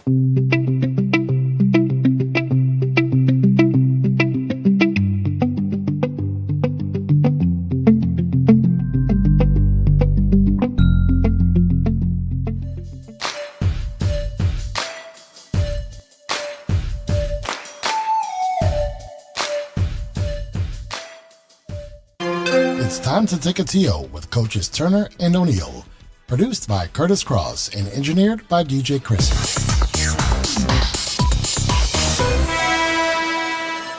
It's time to take a TO with coaches Turner and O'Neill. Produced by Kurtis Cross and engineered by DJ Krissy.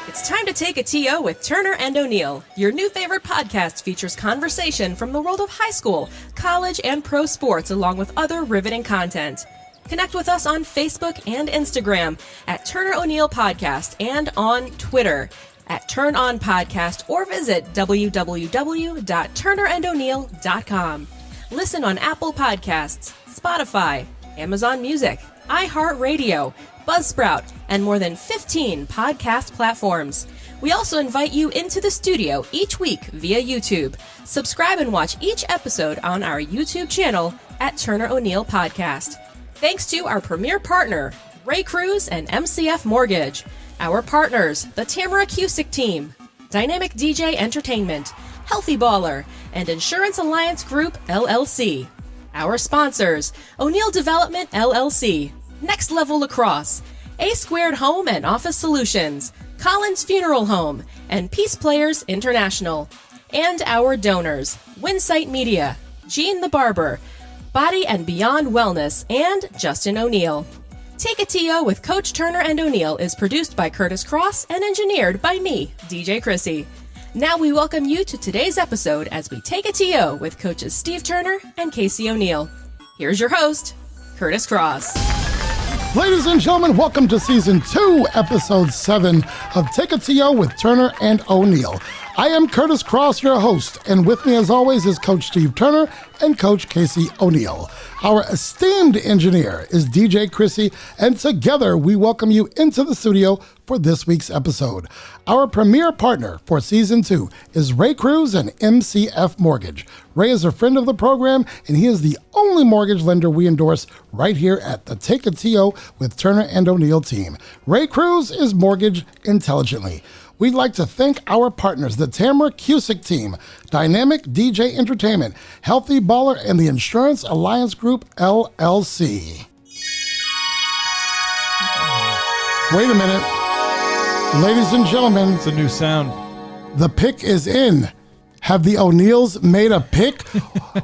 It's time to take a TO with Turner and O'Neill. Your new favorite podcast features conversation from the world of high school, college, and pro sports, along with other riveting content. Connect with us on Facebook and Instagram at Turner O'Neill Podcast and on Twitter at Turn On Podcast, or visit www.turnerando'neill.com. Listen on Apple Podcasts, Spotify, Amazon Music, iHeartRadio, Buzzsprout, and more than 15 podcast platforms. We also invite you into the studio each week via YouTube. Subscribe and watch each episode on our YouTube channel at Turner O'Neill Podcast. Thanks to our premier partner, Ray Cruz and MCF Mortgage. Our partners, the Tamara Cusick Team, Dynamic DJ Entertainment, Healthy Baller, and Insurance Alliance Group, LLC. Our sponsors, O'Neill Development, LLC, Next Level Lacrosse, A Squared Home and Office Solutions, Collins Funeral Home, and Peace Players International. And our donors, Winsight Media, Gene the Barber, Body and Beyond Wellness, and Justin O'Neill. Take a TO with Coach Turner and O'Neill is produced by Kurtis Cross and engineered by me, DJ Krissy. Now we welcome you to today's episode as we take a TO with coaches Steve Turner and Casey O'Neill. Here's your host, Kurtis Cross. Ladies and gentlemen, welcome to Season 2, Episode 7 of Take a TO with Turner and O'Neill. I am Kurtis Cross, your host, and with me as always is Coach Steve Turner and Coach Casey O'Neill. Our esteemed engineer is DJ Krissy, and together we welcome you into the studio for this week's episode. Our premier partner for Season 2 is Ray Cruz and MCF Mortgage. Ray is a friend of the program, and he is the only mortgage lender we endorse right here at the Take a TO with Turner and O'Neill team. Ray Cruz is mortgage intelligently. We'd like to thank our partners, the Tamara Cusick Team, Dynamic DJ Entertainment, Healthy Baller, and the Insurance Alliance Group, LLC. Wait a minute. Ladies and gentlemen. It's a new sound. The pick is in. Have the O'Neills made a pick?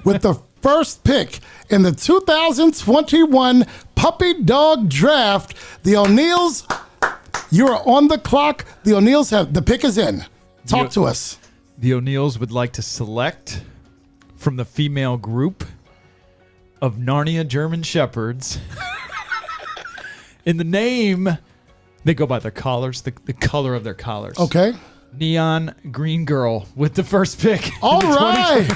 With the first pick in the 2021 Puppy Dog Draft, the O'Neills... You are on the clock. The O'Neills have, the pick is in. Talk to us. The O'Neills would like to select from the female group of Narnia German Shepherds. In the name, they go by their collars, the color of their collars. Okay. Neon Green Girl with the first pick. All right.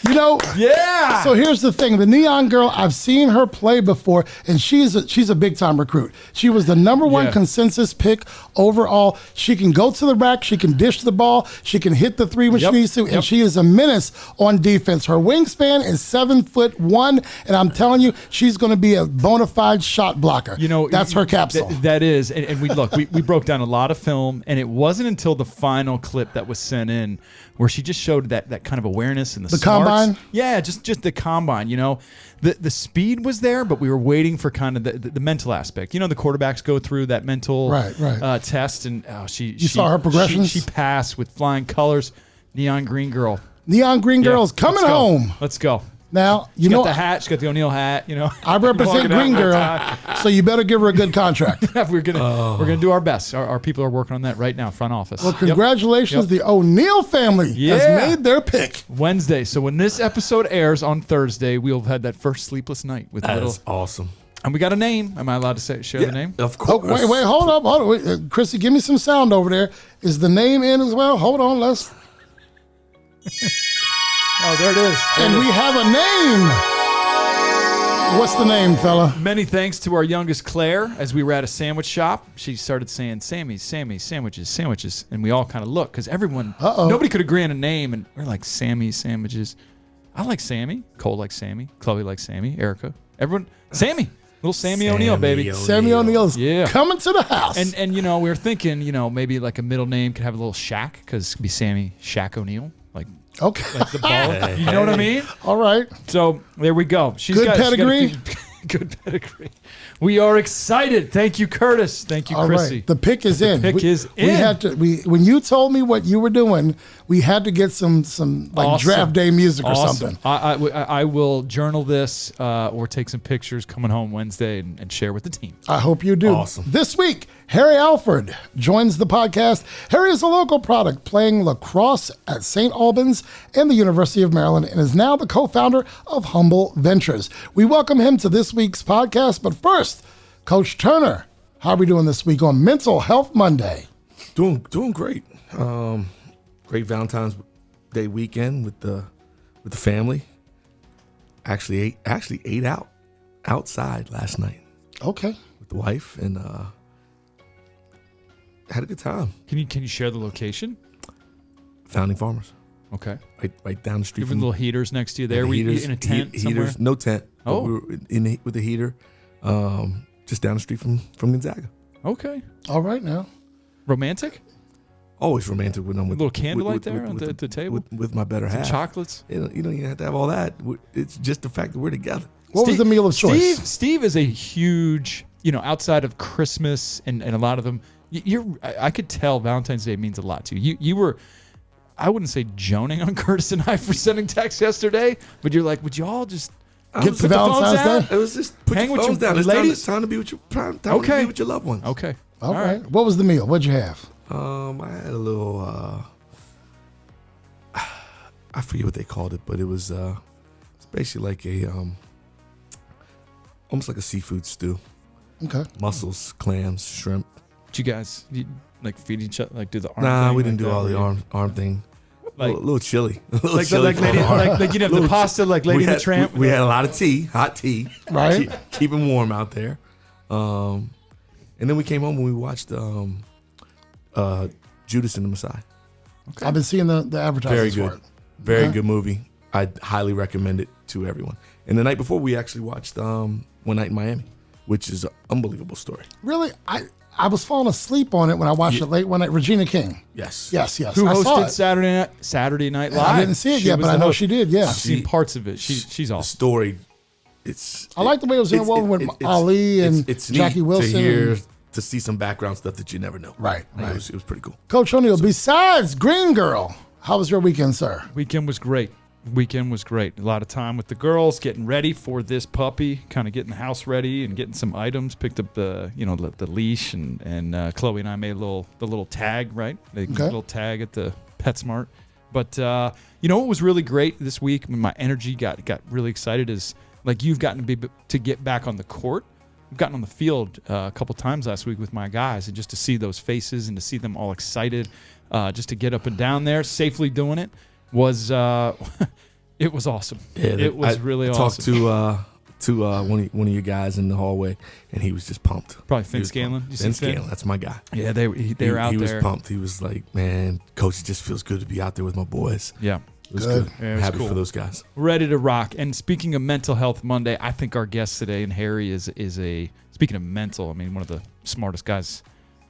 You know, yeah. So here's the thing. The Neon Girl, I've seen her play before, and she's a big-time recruit. She was the number one consensus pick overall. She can go to the rack. She can dish the ball. She can hit the three when she needs to, and she is a menace on defense. Her wingspan is 7'1", and I'm telling you, she's going to be a bona fide shot blocker. You know, that's her capsule. That is, and we broke down a lot of film, and it wasn't until the final clip that was sent in where she just showed that kind of awareness and the smarts. Combine? Yeah, just the combine, you know. The speed was there, but we were waiting for kind of the mental aspect. You know, the quarterbacks go through that mental test, and she saw her progressions? She passed with flying colors. Neon Green Girl. Neon Green Girl's coming home. Let's go. Now, She's got the hat. She's got the O'Neill hat. You know, I represent Green Girl, so you better give her a good contract. we're gonna do our best. Our people are working on that right now, front office. Well, congratulations. The O'Neill family has made their pick. Wednesday. So when this episode airs on Thursday, we'll have had that first sleepless night with That is awesome. And we got a name. Am I allowed to share the name? Of course. Oh, wait, hold up. Krissy, give me some sound over there. Is the name in as well? Hold on, let's. Oh, there it is. And we have a name. What's the name, fella? Many thanks to our youngest Claire. As we were at a sandwich shop, she started saying, Sammy, sandwiches. And we all kind of looked because nobody could agree on a name. And we're like, Sammy, sandwiches. I like Sammy. Cole likes Sammy. Chloe likes Sammy. Erica. Everyone. Sammy. Little Sammy O'Neill, baby. Sammy O'Neill's coming to the house. And we were thinking, maybe like a middle name could have a little Shaq, because it could be Sammy Shaq O'Neal. Like the ball. You know what I mean? All right. So there we go. Good pedigree. Good pedigree. We are excited. Thank you, Kurtis. Thank you, Krissy. Right. The pick is in. The pick is in. We had to. When you told me what you were doing, we had to get some like awesome. draft day music or something. I will journal this or take some pictures coming home Wednesday and share with the team. I hope you do. Awesome. This week, Harry Alford joins the podcast. Harry is a local product playing lacrosse at St Albans and the University of Maryland, and is now the co-founder of Humble Ventures. We welcome him to this week's podcast, but first, Coach Turner, how are we doing this week on Mental Health Monday? Doing great. Great Valentine's Day weekend with the family. Actually ate outside last night. Okay. With the wife, and had a good time. Can you share the location? Founding Farmers. Okay. Right down the street. Even little heaters next to you there. The heaters, in a tent somewhere? Heaters, no tent. Oh. We were with the heater, just down the street from Gonzaga. Okay. All right now. Romantic? Always romantic when I'm with a little candlelight with, there with, at the table with my better half. Chocolates. You don't even have to have all that. It's just the fact that we're together. What was the meal of choice? Steve is a huge, outside of Christmas and a lot of them. I could tell Valentine's Day means a lot to you. You were, I wouldn't say joning on Kurtis and I for sending texts yesterday, but you're like, would you all just get to Valentine's Day? It was just put your phones down. It's ladies. time to be with your to be with your loved ones. Okay. All right. What was the meal? What'd you have? I had a little. I forget what they called it, but it was it's basically like a almost like a seafood stew. Okay. Mussels, clams, shrimp. Did you guys feed each other, like do the arm Nah, thing? we didn't do all the arm thing. Like a little chilly. Like the pasta, like Lady the Tramp. We had a lot of tea, hot tea. Right. Keep them warm out there. And then we came home and we watched Judas and the Messiah. Okay. I've been seeing the advertisements for it. Very good movie. I highly recommend it to everyone. And the night before, we actually watched One Night in Miami, which is an unbelievable story. Really? I was falling asleep on it when I watched it late one night. Regina King. Yes. Yes. Who hosted Saturday Night Live? I didn't see it yet, but I know she did. Yeah. I've seen parts of it. She's awesome. The story, I like the way it was interwoven with Ali and Jackie Wilson. To see some background stuff that you never know. Right. It was pretty cool. Coach O'Neill, besides Green Girl, how was your weekend, sir? Weekend was great. A lot of time with the girls, getting ready for this puppy, kind of getting the house ready and getting some items. Picked up the leash and Chloe and I made the little tag, right? A little tag at the PetSmart. But what was really great this week when my energy got really excited is like you've gotten to get back on the court. I've gotten on the field a couple times last week with my guys, and just to see those faces and to see them all excited, just to get up and down there safely doing it was it was awesome. Yeah, it was really awesome. Talked to one of your guys in the hallway, and he was just pumped. Probably Finn Scanlon. Finn Scanlon, that's my guy. Yeah, they were out there. He was pumped. He was like, "Man, coach, it just feels good to be out there with my boys." Yeah. It was good. Yeah, it was happy cool. for those guys. Ready to rock. And speaking of Mental Health Monday, I think our guest today, and Harry, is speaking of mental, one of the smartest guys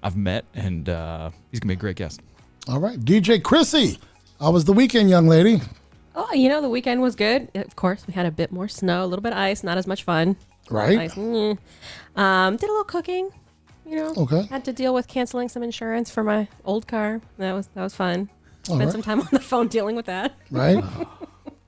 I've met, and he's going to be a great guest. All right. DJ Krissy, how was the weekend, young lady? Oh, the weekend was good. Of course, we had a bit more snow, a little bit of ice, not as much fun. Right. Ice, did a little cooking, Okay. Had to deal with canceling some insurance for my old car. That was fun. Spent some time on the phone dealing with that. Right.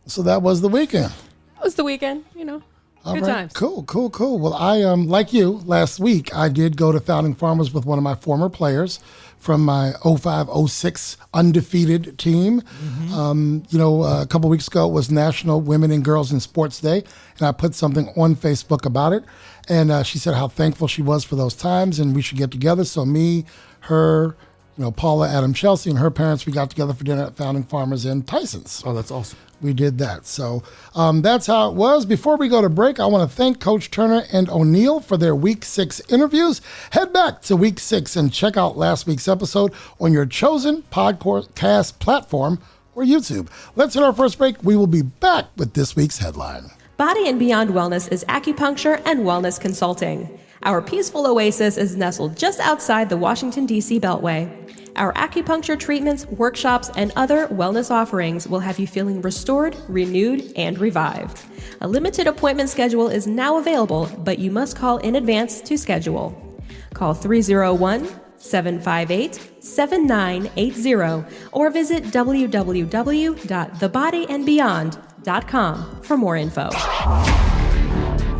So that was the weekend. It was the weekend, All good right. times. Cool. Well, I like you, last week, I did go to Founding Farmers with one of my former players from my 05-06 undefeated team. Mm-hmm. A couple weeks ago, it was National Women and Girls in Sports Day, and I put something on Facebook about it. And she said how thankful she was for those times, and we should get together. So me, her, Paula, Adam, Chelsea, and her parents, we got together for dinner at Founding Farmers in Tyson's. Oh, that's awesome. We did that. So that's how it was. Before we go to break, I want to thank Coach Turner and O'Neill for their Week 6 interviews. Head back to Week 6 and check out last week's episode on your chosen podcast platform or YouTube. Let's hit our first break. We will be back with this week's headline. Body and Beyond Wellness is acupuncture and wellness consulting. Our peaceful oasis is nestled just outside the Washington, D.C. Beltway. Our acupuncture treatments, workshops, and other wellness offerings will have you feeling restored, renewed, and revived. A limited appointment schedule is now available, but you must call in advance to schedule. Call 301-758-7980 or visit www.thebodyandbeyond.com for more info.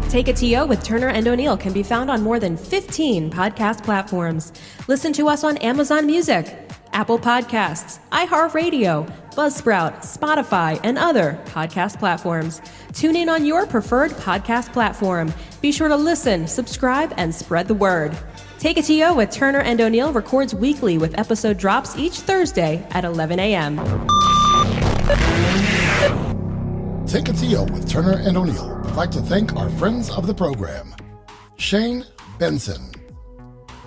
Take a TO with Turner and O'Neill can be found on more than 15 podcast platforms. Listen to us on Amazon Music, Apple Podcasts, iHeartRadio, Buzzsprout, Spotify, and other podcast platforms. Tune in on your preferred podcast platform. Be sure to listen, subscribe, and spread the word. Take a TO with Turner and O'Neill records weekly with episode drops each Thursday at 11 a.m. Take a TO with Turner and O'Neill would like to thank our friends of the program: Shane Benson,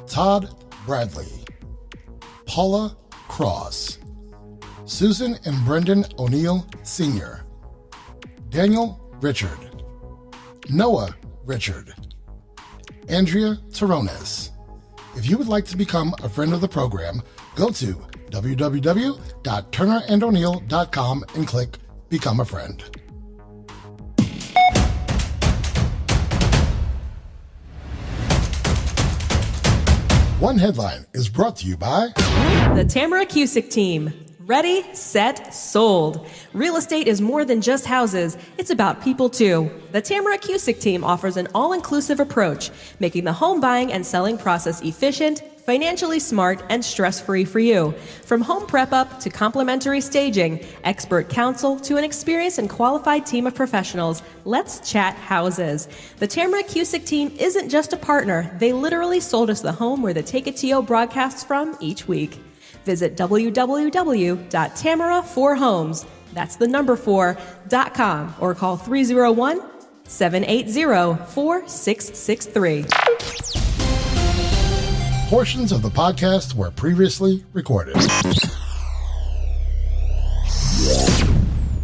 Todd Bradley, Paula Cross, Susan and Brendan O'Neill Sr., Daniel Richard, Noah Richard, Andrea Terrones. If you would like to become a friend of the program, go to www.turnerando'neill.com and click Become a Friend. One Headline is brought to you by The Tamara Cusick Team. Ready, set, sold. Real estate is more than just houses. It's about people too. The Tamara Cusick Team offers an all-inclusive approach, making the home buying and selling process efficient, financially smart, and stress-free for you. From home prep-up to complimentary staging, expert counsel to an experienced and qualified team of professionals, let's chat houses. The Tamara Cusick Team isn't just a partner. They literally sold us the home where the Take It To You broadcasts from each week. Visit www.tamara4homes, that's the number 4.com, or call 301-780-4663. Portions of the podcast were previously recorded.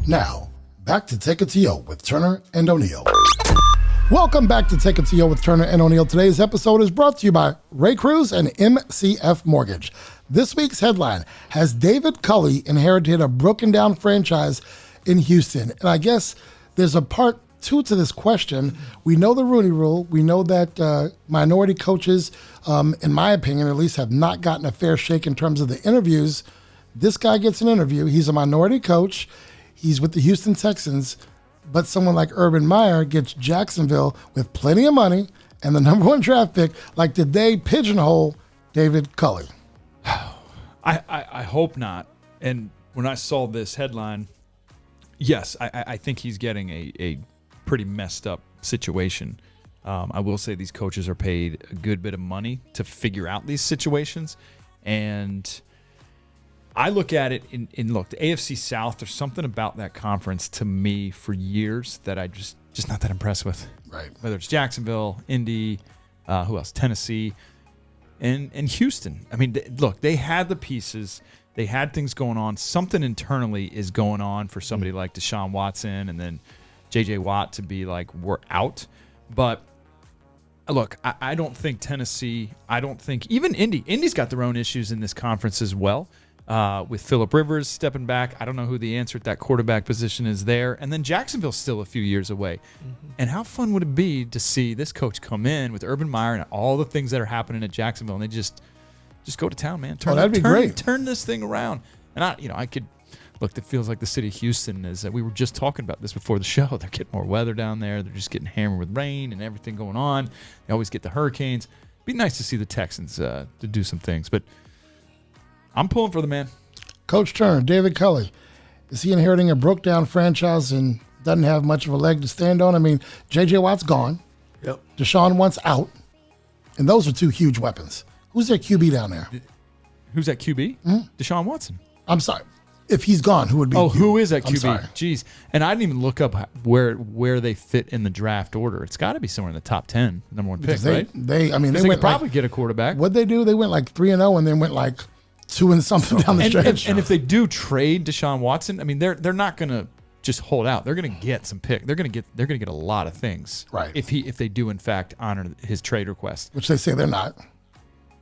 Now, back to Take a TO with Turner and O'Neill. Welcome back to Take a TO with Turner and O'Neill. Today's episode is brought to you by Ray Cruz and MCF Mortgage. This week's headline: has David Culley inherited a broken down franchise in Houston? And I guess there's a part two to this question. We know the Rooney Rule. We know that minority coaches, in my opinion at least, have not gotten a fair shake in terms of the interviews. This guy gets an interview. He's a minority coach. He's with the Houston Texans. But someone like Urban Meyer gets Jacksonville with plenty of money and the number one draft pick. Like, did they pigeonhole David Culley? I hope not. And when I saw this headline, yes, I think he's getting a pretty messed up situation. I will say these coaches are paid a good bit of money to figure out these situations. And I look at it look, the AFC South, there's something about that conference to me for years that I just not that impressed with. Right. Whether it's Jacksonville, Indy, who else? Tennessee. And Houston. I mean, look, they had the pieces. They had things going on. Something internally is going on for somebody like Deshaun Watson and then J.J. Watt to be like, we're out. But, look, I don't think Tennessee, I don't think even Indy. Indy's got their own issues in this conference as well. With Phillip Rivers stepping back. I don't know who the answer at that quarterback position is there. And then Jacksonville's still a few years away. Mm-hmm. And how fun would it be to see this coach come in with Urban Meyer and all the things that are happening at Jacksonville, and they just go to town, man. That'd be great. Turn this thing around. And I could look. It feels like the city of Houston is. We were just talking about this before the show. They're getting more weather down there. They're just getting hammered with rain and everything going on. They always get the hurricanes. It'd be nice to see the Texans to do some things, but I'm pulling for the man. Coach Turner, David Culley, is he inheriting a broke-down franchise and doesn't have much of a leg to stand on? I mean, J.J. Watt's gone. Yep. Deshaun Watt's out. And those are two huge weapons. Who's their QB down there? Who's at QB? Mm-hmm. Deshaun Watson. I'm sorry. If he's gone, who would be? Oh, who is at QB? I'm sorry. Jeez. And I didn't even look up where they fit in the draft order. It's got to be somewhere in the top 10, number one pick, right? They could probably get a quarterback. What'd they do? They went like 3-0 and then went like 2 and something down the stretch. And if they do trade Deshaun Watson, I mean, they're not going to just hold out. They're going to get some pick. They're going to get a lot of things. Right. If they do in fact honor his trade request, which they say they're not.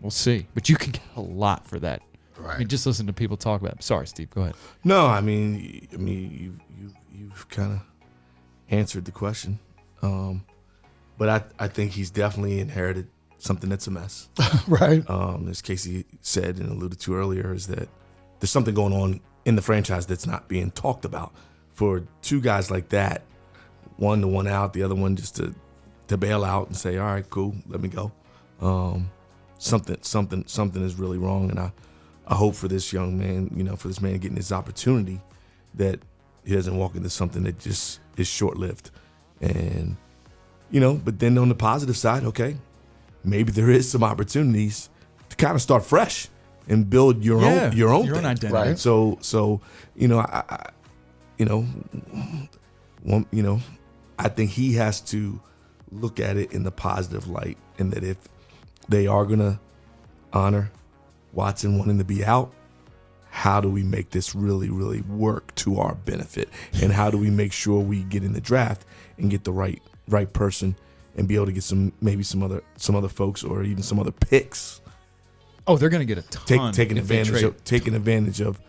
We'll see. But you can get a lot for that. Right. I mean, just listen to people talk about it. Sorry, Steve. Go ahead. No, I mean, you've kind of answered the question. But I think he's definitely inherited something that's a mess. Right. As Casey said and alluded to earlier, is that there's something going on in the franchise that's not being talked about. For two guys like that, one to one out, the other one just to bail out and say, all right, cool, let me go. Something is really wrong, and I hope for this young man, for this man getting his opportunity, that he doesn't walk into something that just is short-lived. And, but then on the positive side, okay, maybe there is some opportunities to kind of start fresh and build your own thing. Identity. Right. So I think he has to look at it in the positive light, and that if they are gonna honor Watson wanting to be out, how do we make this really, really work to our benefit? And how do we make sure we get in the draft and get the right person and be able to get some other folks or even some other picks? Oh, they're going to get a ton. Taking advantage of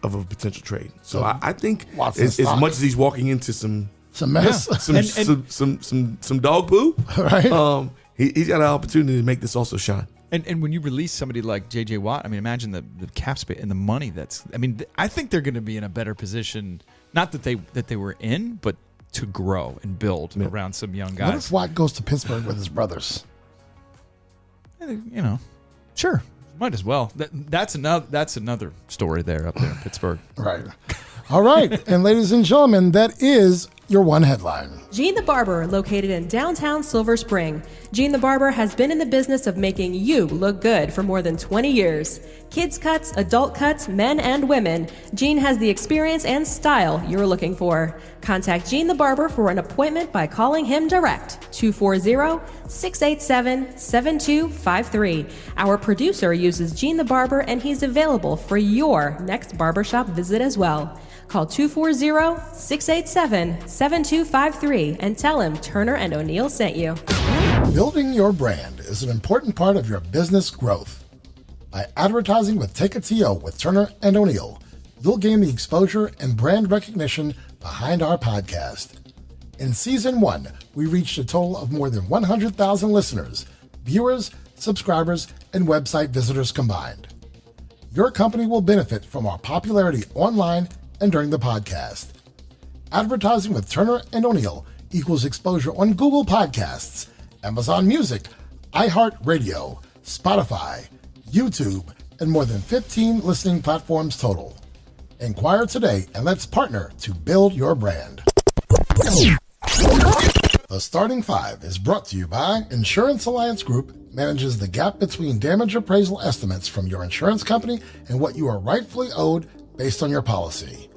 a potential trade. So I think Watson's as much as he's walking into some mess, some dog poo, right? He's got an opportunity to make this also shine. And when you release somebody like J.J. Watt, I mean, imagine the cap space and the money I think they're going to be in a better position. Not that they were in, but to grow and build around some young guys. What if Watt goes to Pittsburgh with his brothers? Sure, might as well. That's another story there up there in Pittsburgh. Right. All right. And ladies and gentlemen, that is your one headline. Gene the Barber, located in downtown Silver Spring. Gene the Barber has been in the business of making you look good for more than 20 years. Kids cuts, adult cuts, men and women. Gene has the experience and style you're looking for. Contact Gene the Barber for an appointment by calling him direct, 240-687-7253. Our producer uses Gene the Barber, and he's available for your next barbershop visit as well. Call 240-687-7253 and tell him Turner and O'Neill sent you. Building your brand is an important part of your business growth. By advertising with Take a TO with Turner and O'Neill, you'll gain the exposure and brand recognition behind our podcast. In Season 1, we reached a total of more than 100,000 listeners, viewers, subscribers, and website visitors combined. Your company will benefit from our popularity online and during the podcast. Advertising with Turner and O'Neill equals exposure on Google Podcasts, Amazon Music, iHeartRadio, Spotify, YouTube, and more than 15 listening platforms total. Inquire today and let's partner to build your brand. The Starting Five is brought to you by Insurance Alliance Group. Manages the gap between damage appraisal estimates from your insurance company and what you are rightfully owed based on your policy.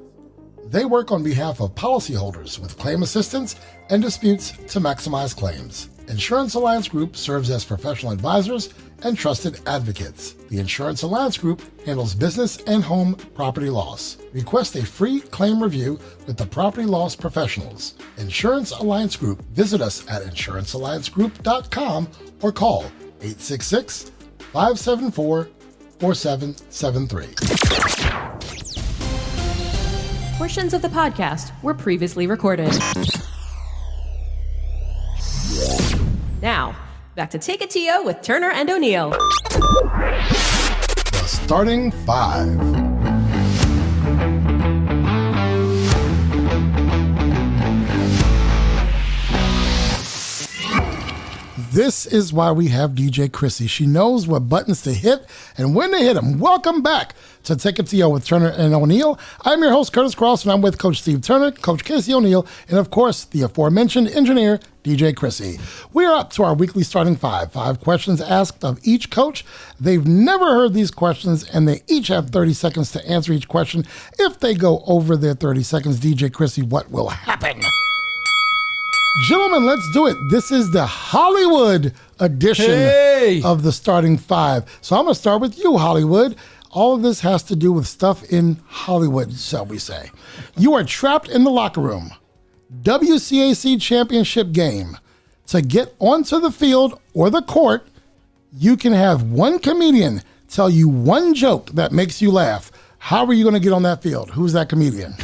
They work on behalf of policyholders with claim assistance and disputes to maximize claims. Insurance Alliance Group serves as professional advisors and trusted advocates. The Insurance Alliance Group handles business and home property loss. Request a free claim review with the property loss professionals. Insurance Alliance Group. Visit us at insurancealliancegroup.com or call 866-574-4773. Portions of the podcast were previously recorded. Now, back to Take a TO with Turner and O'Neill. The Starting Five. This is why we have DJ Krissy. She knows what buttons to hit and when to hit them. Welcome back to Take a TO with Turner and O'Neill. I'm your host, Kurtis Cross, and I'm with Coach Steve Turner, Coach Casey O'Neill, and of course, the aforementioned engineer, DJ Krissy. We are up to our weekly Starting Five. 5 questions asked of each coach. They've never heard these questions, and they each have 30 seconds to answer each question. If they go over their 30 seconds, DJ Krissy, what will happen? Gentlemen, let's do it. This is the Hollywood edition of the Starting Five. So I'm going to start with you, Hollywood. All of this has to do with stuff in Hollywood, shall we say. You are trapped in the locker room. WCAC championship game. To get onto the field or the court, you can have one comedian tell you one joke that makes you laugh. How are you going to get on that field? Who's that comedian?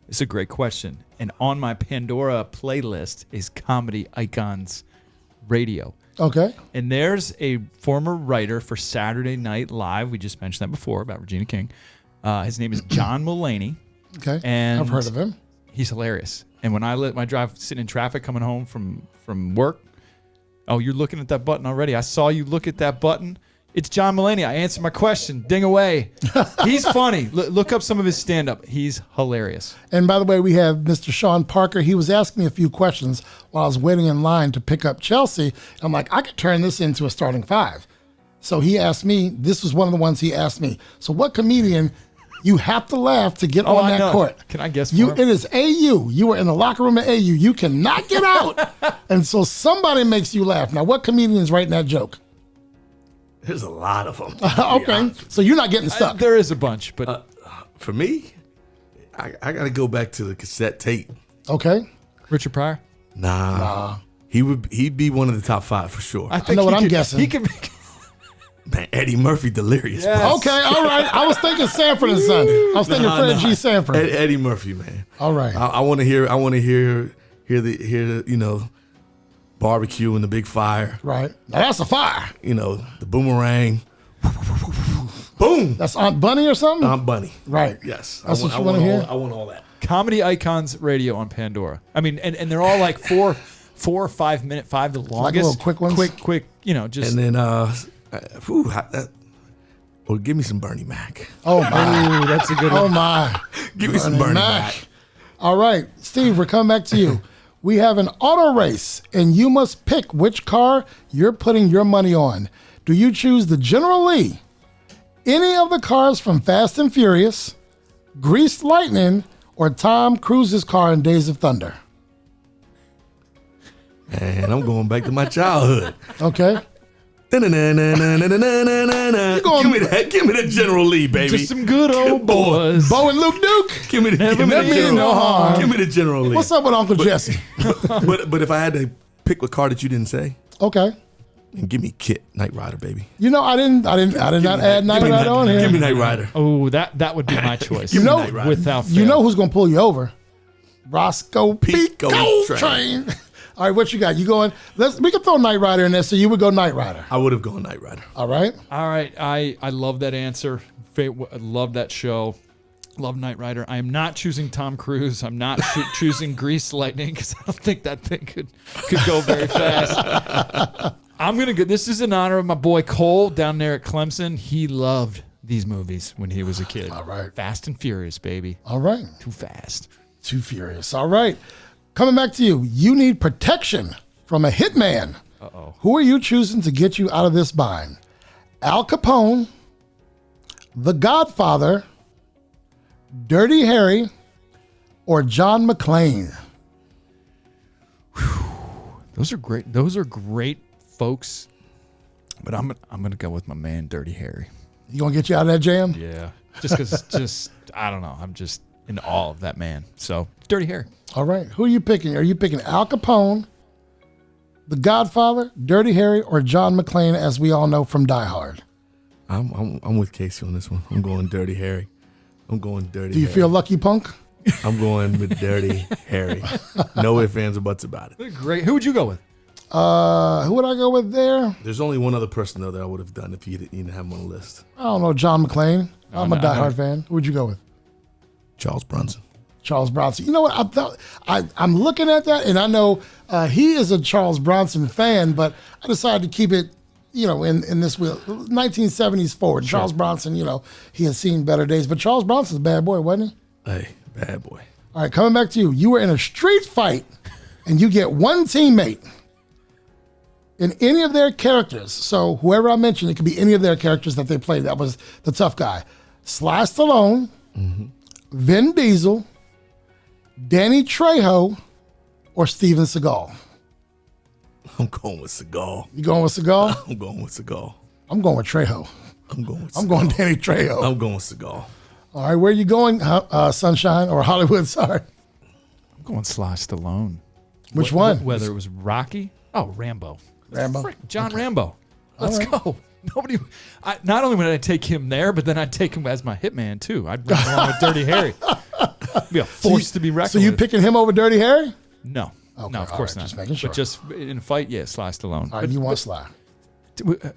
It's a great question. And on my Pandora playlist is Comedy Icons Radio. Okay. And there's a former writer for Saturday Night Live. We just mentioned that before about Regina King. His name is John Mulaney. Okay. And I've heard of him. He's hilarious. And when I let my drive sitting in traffic coming home from work, oh, you're looking at that button already. I saw you look at that button. It's John Mulaney. I answered my question. Ding away. He's funny. Look up some of his stand-up. He's hilarious. And by the way, we have Mr. Sean Parker. He was asking me a few questions while I was waiting in line to pick up Chelsea. I'm like, I could turn this into a starting five. So he asked me, this was one of the ones he asked me. So what comedian you have to laugh to get on that court? Can I guess for you? him? It is AU. You were in the locker room at AU. You cannot get out. And so somebody makes you laugh. Now, what comedian is writing that joke? There's a lot of them. Okay. So you're not getting stuck. There is a bunch, but For me, I got to go back to the cassette tape. Okay. Richard Pryor? Nah. He'd be one of the top five for sure. I know what I'm guessing. He could make... Man, Eddie Murphy, delirious. Yes. Bro. Okay, all right. I was thinking Sanford and Son. I was thinking Fred G. Sanford. Eddie Murphy, man. All right. I want to hear the barbecue and the big fire. Right. Now that's a fire. The boomerang. Boom. That's Aunt Bunny or something? Aunt Bunny. Right. Yes. That's what you want to hear? I want all that. Comedy Icons Radio on Pandora. I mean, and they're all like 4 or 5 minute, five the longest. little quick ones? Quick, just. And then, or give me some Bernie Mac. Oh, my. Ooh, that's a good one. Oh, my. Give me some Bernie Mac. All right. Steve, we're coming back to you. We have an auto race, and you must pick which car you're putting your money on. Do you choose the General Lee, any of the cars from Fast and Furious, Greased Lightning, or Tom Cruise's car in Days of Thunder? And I'm going back to my childhood. Okay. Give me the General Lee, baby. Just some good old boys. Bo and Luke Duke. Give me the no harm. Give me the General Lee. What's up with Uncle Jesse? But if I had to pick a car that you didn't say, Okay. and give me Kit, Knight Rider, baby. I did not add Knight Rider on here. Give me Knight Rider. Oh, that would be my choice. Knight Rider. Without fail. You know who's gonna pull you over? Roscoe Pico Train. Train. All right, what you got? You going? We can throw Knight Rider in there, so you would go Knight Rider. I would have gone Knight Rider. All right. All right, I love that answer. I love that show. Love Knight Rider. I am not choosing Tom Cruise. I'm not choosing Greased Lightning because I don't think that thing could go very fast. I'm gonna go. This is in honor of my boy Cole down there at Clemson. He loved these movies when he was a kid. All right. Fast and Furious, baby. All right. Too fast. Too furious. All right. Coming back to you. You need protection from a hitman. Uh-oh. Who are you choosing to get you out of this bind? Al Capone, The Godfather, Dirty Harry, or John McClane? Those are great. Those are great folks. But I'm gonna go with my man, Dirty Harry. You gonna get you out of that jam? Yeah. Just because, I don't know. I'm just in awe of that man. So, Dirty Harry. All right. Who are you picking? Are you picking Al Capone, The Godfather, Dirty Harry, or John McClane, as we all know from Die Hard? I'm with Casey on this one. I'm going Dirty Harry. I'm going Dirty Do you Harry. feel lucky, punk? I'm going with Dirty Harry. No ifs, ands, or buts about it. Great. Who would you go with? Who would I go with there? There's only one other person, though, that I would have done if you didn't have him on the list. I don't know, John McClane. I'm a Die Hard fan. Who would you go with? Charles Bronson. Charles Bronson. You know what? I'm looking at that, and I know he is a Charles Bronson fan, but I decided to keep it, in this wheel, 1970s forward. Sure. Charles Bronson, he has seen better days, but Charles Bronson's a bad boy, wasn't he? Hey, bad boy. All right, coming back to you. You were in a street fight, and you get one teammate in any of their characters. So whoever I mentioned, it could be any of their characters that they played. That was the tough guy. Sly Stallone, Vin Diesel, Danny Trejo, or Steven Seagal? I'm going with Seagal. You going with Seagal? I'm going with Seagal. I'm going with Trejo. I'm going with I'm going Danny Trejo. I'm going Seagal. All right, where are you going, Sunshine or Hollywood? Sorry. I'm going Sly Stallone. Which one? Whether it was Rocky. Oh, Rambo. Rambo? John Rambo. Let's right. go. Nobody. Not only would I take him there, but then I'd take him as my hitman too. I'd bring him along with Dirty Harry. Be a force to be reckoned So you with. picking him over Dirty Harry? No. Okay, No, of all course right, not. just making sure. But just in a fight, yeah, Sly Stallone. All right, you want Sly.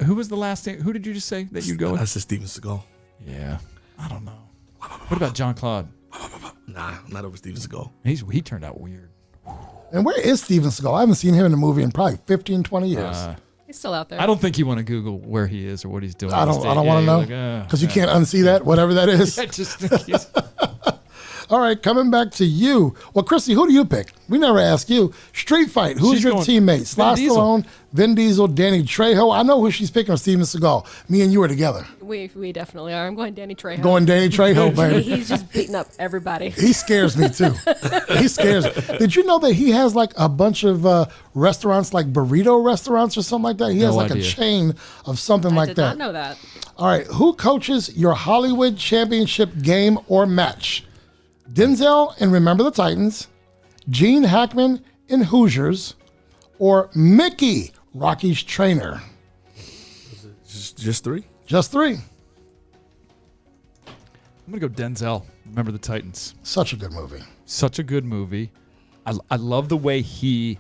Who was the last thing? Who did you just say that you'd go with? I said Steven Seagal. Yeah. I don't know. What about John Claude? Nah, not over Steven Seagal. He turned out weird. And where is Steven Seagal? I haven't seen him in a movie in probably 15, 20 years. He's still out there. I don't think you want to Google where he is or what he's doing. I don't want to know. Because you yeah. can't unsee that, whatever that is. I just think he's... All right, coming back to you. Well, Krissy, who do you pick? We never asked you. Street Fight, who's She's your going teammate? Sly Vin Diesel. Stallone, Vin Diesel, Danny Trejo. I know who she's picking, or Steven Seagal. Me and you are together. We definitely are. I'm going Danny Trejo. Going Danny Trejo, baby. He's just beating up everybody. He scares me too. He scares me. Did you know that he has like a bunch of restaurants, like burrito restaurants or something like that? He has like idea. a chain of something I like did that. not know that. All right, who coaches your Hollywood championship game or match? Denzel in Remember the Titans, Gene Hackman in Hoosiers, or Mickey, Rocky's trainer? Just three? Just three. I'm going to go Denzel. Remember the Titans. Such a good movie. Such a good movie. I love the way he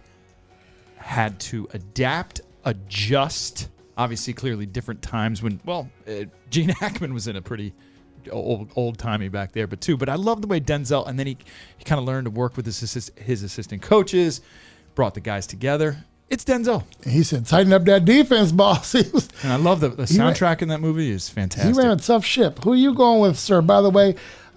had to adapt, adjust. Obviously, clearly different times when, Gene Hackman was in a pretty old-timey back there, but I love the way Denzel, and then he kind of learned to work with his assistant coaches, brought the guys together. It's Denzel. He said, tighten up that defense, boss. And I love the soundtrack in that movie is fantastic. He ran a tough ship. Who are you going with, sir? By the way,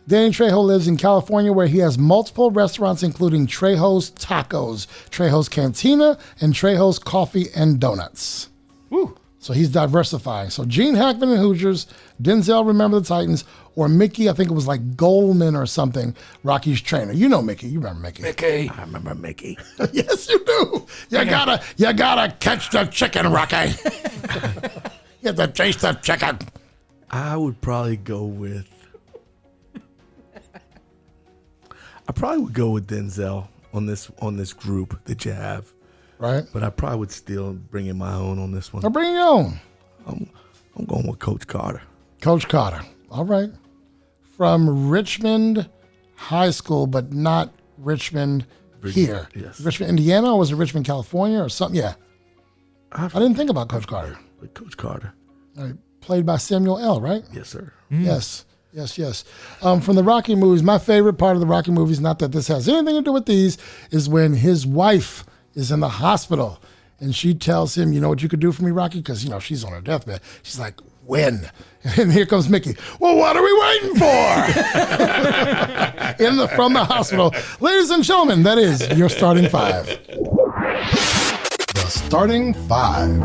Danny Trejo lives in California where he has multiple restaurants, including Trejo's Tacos, Trejo's Cantina, and Trejo's Coffee and Donuts. Woo. So he's diversifying. So Gene Hackman and Hoosiers, Denzel, Remember the Titans, or Mickey, I think it was like Goldman or something, Rocky's trainer. You know Mickey. You remember Mickey. I remember Mickey. Yes, you do. You gotta catch the chicken, Rocky. You have to chase the chicken. I would probably go with Denzel on this group that you have. Right. But I probably would still bring in my own on this one. Now bring your own. I'm going with Coach Carter. Coach Carter. All right. From Richmond High School, but not Richmond here. Yes. Richmond, Indiana, or was it Richmond, California, or something? Yeah. I didn't think about Coach Carter. With Coach Carter. Played by Samuel L., right? Yes, sir. Yes. From the Rocky movies, my favorite part of the Rocky movies, not that this has anything to do with these, is when his wife is in the hospital and she tells him, you know what you could do for me, Rocky? Because, she's on her deathbed. She's like, when? And here comes Mickey. Well, what are we waiting for? From the hospital. Ladies and gentlemen, that is your starting five. The starting five.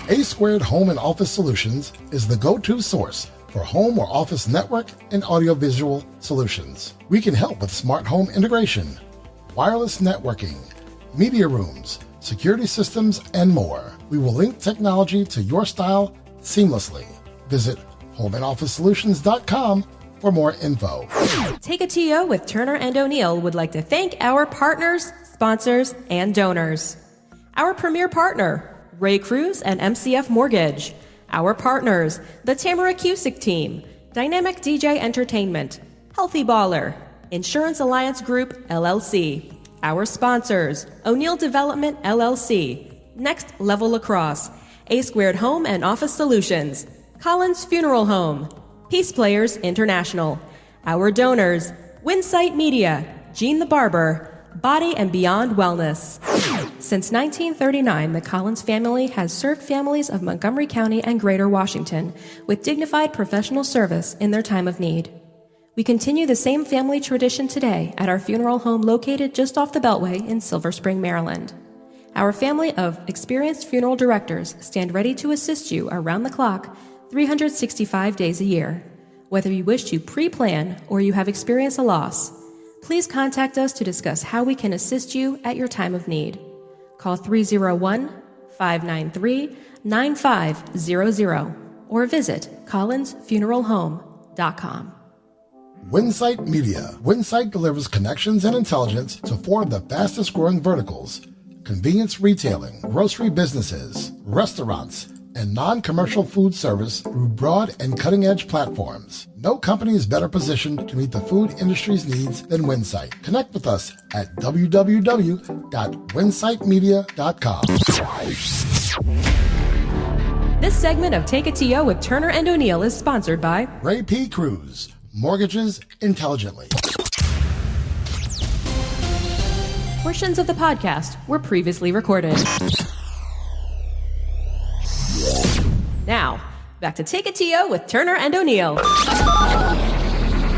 A-Squared Home and Office Solutions is the go-to source for home or office network and audiovisual solutions. We can help with smart home integration, wireless networking, media rooms, security systems, and more. We will link technology to your style seamlessly. Visit homeandofficesolutions.com for more info. Take a TO with Turner and O'Neill would like to thank our partners, sponsors, and donors. Our premier partner, Ray Cruz and MCF Mortgage. Our partners, the Tamara Cusick Team, Dynamic DJ Entertainment, Healthy Baller, Insurance Alliance Group, LLC. Our sponsors, O'Neill Development, LLC, Next Level Lacrosse, A-Squared Home and Office Solutions, Collins Funeral Home, Peace Players International. Our donors, Winsight Media, Gene the Barber, Body and Beyond Wellness. Since 1939, the Collins family has served families of Montgomery County and Greater Washington with dignified professional service in their time of need. We continue the same family tradition today at our funeral home located just off the Beltway in Silver Spring, Maryland. Our family of experienced funeral directors stand ready to assist you around the clock, 365 days a year. Whether you wish to pre-plan or you have experienced a loss, please contact us to discuss how we can assist you at your time of need. Call 301-593-9500 or visit collinsfuneralhome.com. Winsight Media. Winsight delivers connections and intelligence to four of the fastest growing verticals: convenience retailing, grocery businesses, restaurants, and non-commercial food service through broad and cutting-edge platforms. No company is better positioned to meet the food industry's needs than Winsight. Connect with us at www.winsightmedia.com. This segment of Take It To You with Turner and O'Neill is sponsored by Ray P. Cruz, Mortgages Intelligently. Portions of the podcast were previously recorded. Now, back to Take It To You with Turner and O'Neill.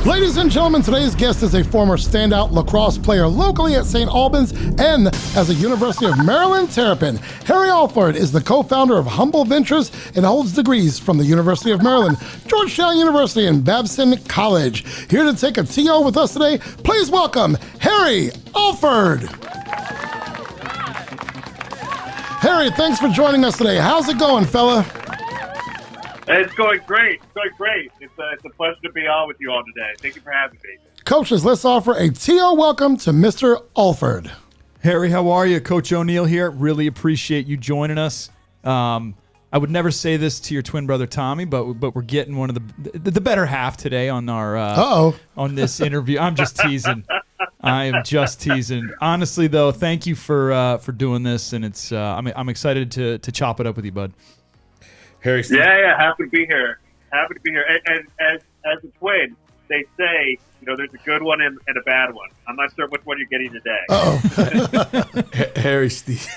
Ladies and gentlemen, today's guest is a former standout lacrosse player locally at St Albans and as a University of Maryland Terrapin. Harry Alford is the co-founder of Humble Ventures and holds degrees from the University of Maryland, Georgetown University, and Babson College. Here to take a TO with us today, please welcome Harry Alford. Harry, thanks for joining us today. How's it going, fella? It's going great. It's going great. It's a pleasure to be on with you all today. Thank you for having me. Coaches, let's offer a TO welcome to Mr. Alford. Harry, how are you? Coach O'Neill here. Really appreciate you joining us. I would never say this to your twin brother Tommy, but we're getting one of the better half today on our on this interview. I'm just teasing. I am just teasing. Honestly, though, thank you for doing this, and it's I'm excited to chop it up with you, bud. Harry, yeah, happy to be here. Happy to be here. And as a twin, they say, there's a good one and a bad one. I'm not sure which one you're getting today. Harry, Steve,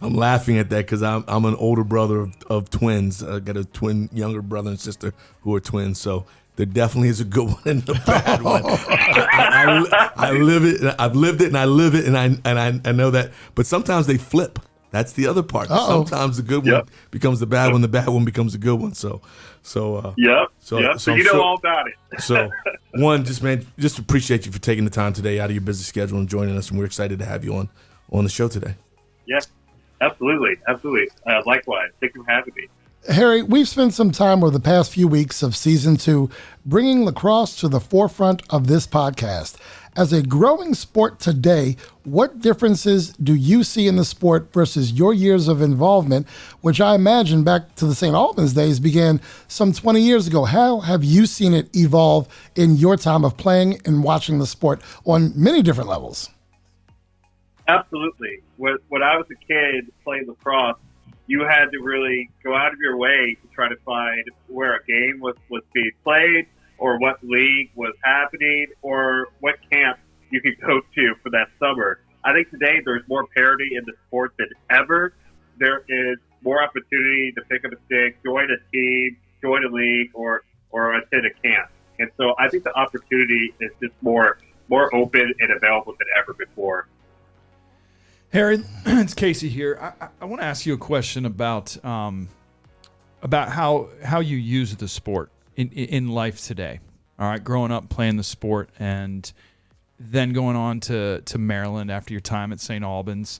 I'm laughing at that because I'm an older brother of twins. I got a twin younger brother and sister who are twins, so there definitely is a good one and a bad one. I live it. I've lived it, and I live it, and I know that. But sometimes they flip. That's the other part. Sometimes the good one becomes the bad one. The bad one becomes the good one. So you know all about it. So one, just appreciate you for taking the time today out of your busy schedule and joining us, and we're excited to have you on the show today. Yes, absolutely. Likewise. Thank you for having me. Harry, we've spent some time over the past few weeks of season 2 bringing lacrosse to the forefront of this podcast. As a growing sport today, what differences do you see in the sport versus your years of involvement, which I imagine back to the St. Albans days began some 20 years ago? How have you seen it evolve in your time of playing and watching the sport on many different levels? Absolutely. When I was a kid playing lacrosse, you had to really go out of your way to try to find where a game was being played, or what league was happening, or what camp you could go to for that summer. I think today there's more parity in the sport than ever. There is more opportunity to pick up a stick, join a team, join a league, or attend a camp. And so I think the opportunity is just more open and available than ever before. Harry, it's Casey here. I want to ask you a question about how you use the sport in life today. All right, growing up playing the sport and then going on to Maryland after your time at St. Albans.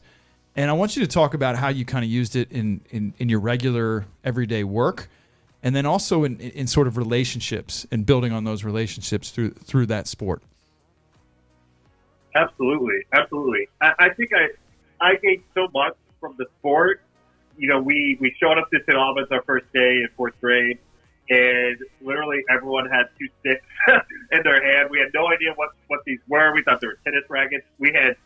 And I want you to talk about how you kind of used it in your regular everyday work, and then also in sort of relationships and building on those relationships through that sport. Absolutely. I think I gained so much from the sport. We showed up to St. Albans our first day in fourth grade, and literally everyone had 2 sticks in their hand. We had no idea what these were. We thought they were tennis rackets. We had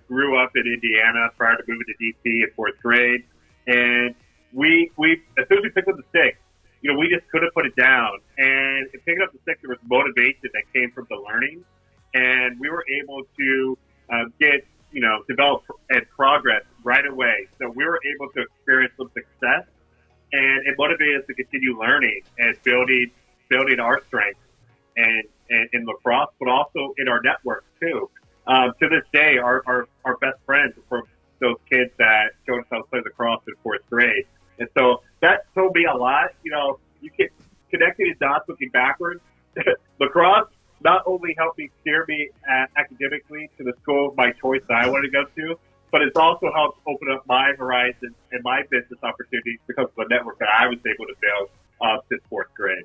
grew up in Indiana prior to moving to D.C. in fourth grade, and we as soon as we picked up the stick, we just couldn't put it down. And in picking up the stick, there was motivation that came from the learning, and we were able to develop and progress right away. So we were able to experience some success, and it motivated us to continue learning and building our strengths and in lacrosse, but also in our network too. To this day, our best friends are from those kids that showed us how to play lacrosse in fourth grade. And so that told me a lot. You get connecting the dots looking backwards. Lacrosse, not only helped me steer me academically to the school of my choice that I wanted to go to, but it's also helped open up my horizons and my business opportunities because of the network that I was able to build since fourth grade.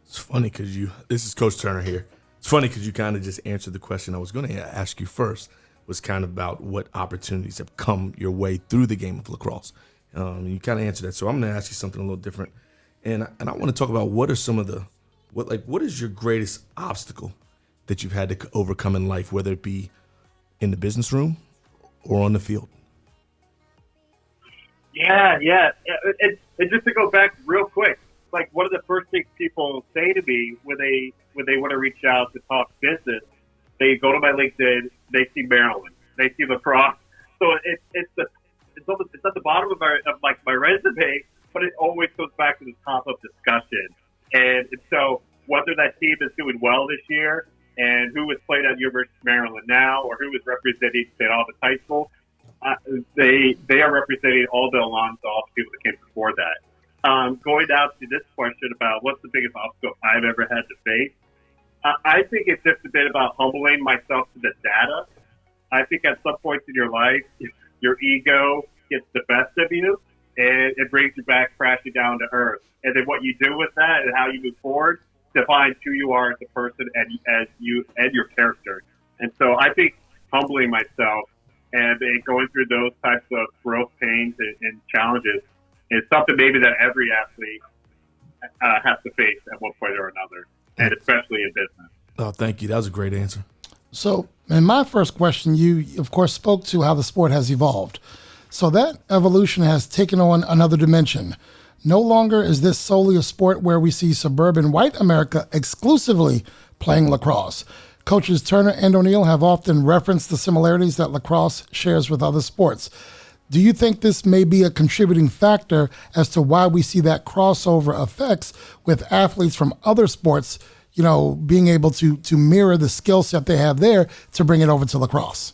It's funny because this is Coach Turner here. It's funny because you kind of just answered the question I was going to ask you first, was kind of about what opportunities have come your way through the game of lacrosse. You kind of answered that. So I'm going to ask you something a little different. And I want to talk about what are some of what is your greatest obstacle that you've had to overcome in life, whether it be in the business room or on the field? Yeah. And just to go back real quick, like one of the first things people say to me when they want to reach out to talk business, they go to my LinkedIn, they see Maryland, they see lacrosse. So it's at the bottom of my resume, but it always goes back to the top of discussion. And so whether that team is doing well this year and who is playing at University of Maryland now or who is representing St Albans High School, they are representing all the alums, all the people that came before that. Going down to this question about what's the biggest obstacle I've ever had to face, I think it's just a bit about humbling myself to the data. I think at some points in your life, your ego gets the best of you, and it brings you back crashing down to earth. And then what you do with that and how you move forward defines who you are as a person and your character. And so I think humbling myself and going through those types of growth pains and challenges is something maybe that every athlete has to face at one point or another, and especially in business. Oh, thank you. That was a great answer. So, in my first question, you, of course, spoke to how the sport has evolved. So that evolution has taken on another dimension. No longer is this solely a sport where we see suburban white America exclusively playing lacrosse. Coaches Turner and O'Neill have often referenced the similarities that lacrosse shares with other sports. Do you think this may be a contributing factor as to why we see that crossover effects with athletes from other sports, being able to mirror the skill set they have there to bring it over to lacrosse?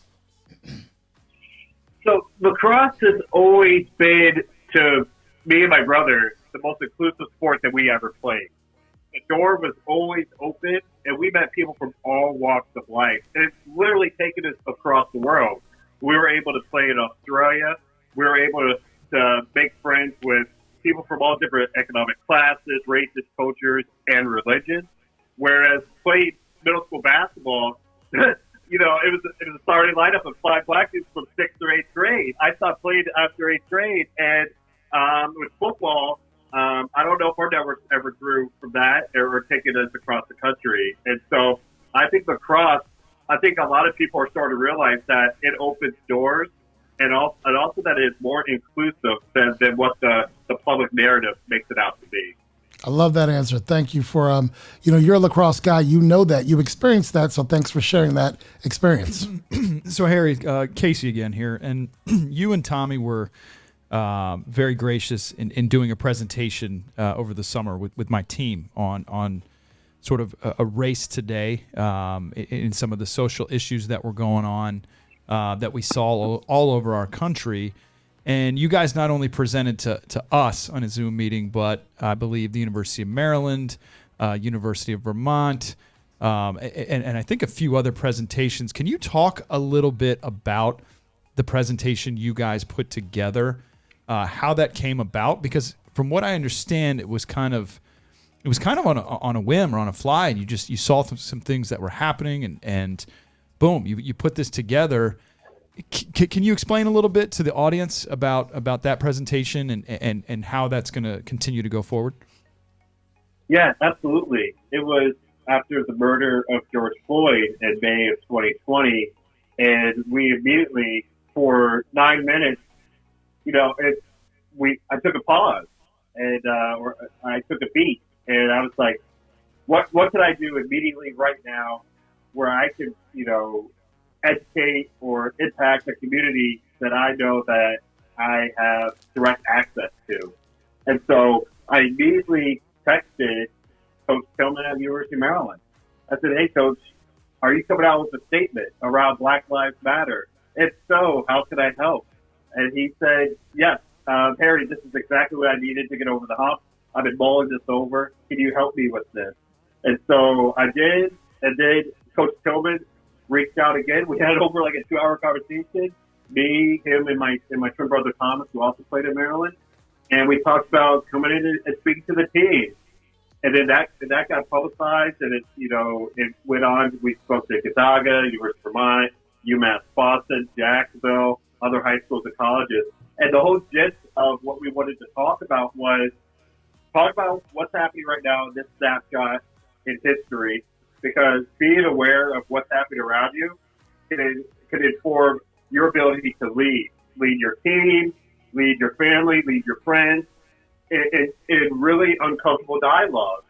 So lacrosse has always been, to me and my brother, the most inclusive sport that we ever played. The door was always open, and we met people from all walks of life. And it's literally taken us across the world. We were able to play in Australia. We were able to make friends with people from all different economic classes, races, cultures, and religions. Whereas playing middle school basketball, it was a starting lineup of 5 black dudes from 6th or 8th grade. I stopped playing after 8th grade, and with football, I don't know if our network ever grew from that or taking us across the country. And so I think lacrosse, I think a lot of people are starting to realize that it opens doors and also that it is more inclusive than what the public narrative makes it out to be. I love that answer. Thank you for, you're a lacrosse guy. You know that. You've experienced that, so thanks for sharing that experience. So, Harry, Casey again here, and you and Tommy were very gracious in doing a presentation over the summer with my team on sort of a race today in some of the social issues that were going on that we saw all over our country. And you guys not only presented to us on a Zoom meeting, but I believe the University of Maryland, University of Vermont, and I think a few other presentations. Can you talk a little bit about the presentation you guys put together, how that came about? Because from what I understand, it was kind of on a whim or on a fly, and you saw some things that were happening, and boom, you put this together. Can you explain a little bit to the audience about that presentation and how that's going to continue to go forward? Yeah, absolutely. It was after the murder of George Floyd in May of 2020, and we immediately, for 9 minutes, I took a pause and or I took a beat, and I was like, what can I do immediately right now where I can educate or impact a community that I know that I have direct access to. And so I immediately texted Coach Tillman at the University of Maryland. I said, hey, Coach, are you coming out with a statement around Black Lives Matter? If so, how can I help? And he said, yes, Harry, this is exactly what I needed to get over the hump. I've been mulling this over. Can you help me with this? And so I did. And then Coach Tillman reached out again. We had over like a 2-hour conversation. Me, him, and my twin brother Thomas, who also played in Maryland. And we talked about coming in and speaking to the team. And then that got publicized, and it went on. We spoke to Gonzaga, University of Vermont, UMass Boston, Jacksonville, other high schools and colleges. And the whole gist of what we wanted to talk about was talk about what's happening right now in this snapshot in history, because being aware of what's happening around you can inform your ability to lead your team, lead your family, lead your friends in really uncomfortable dialogue.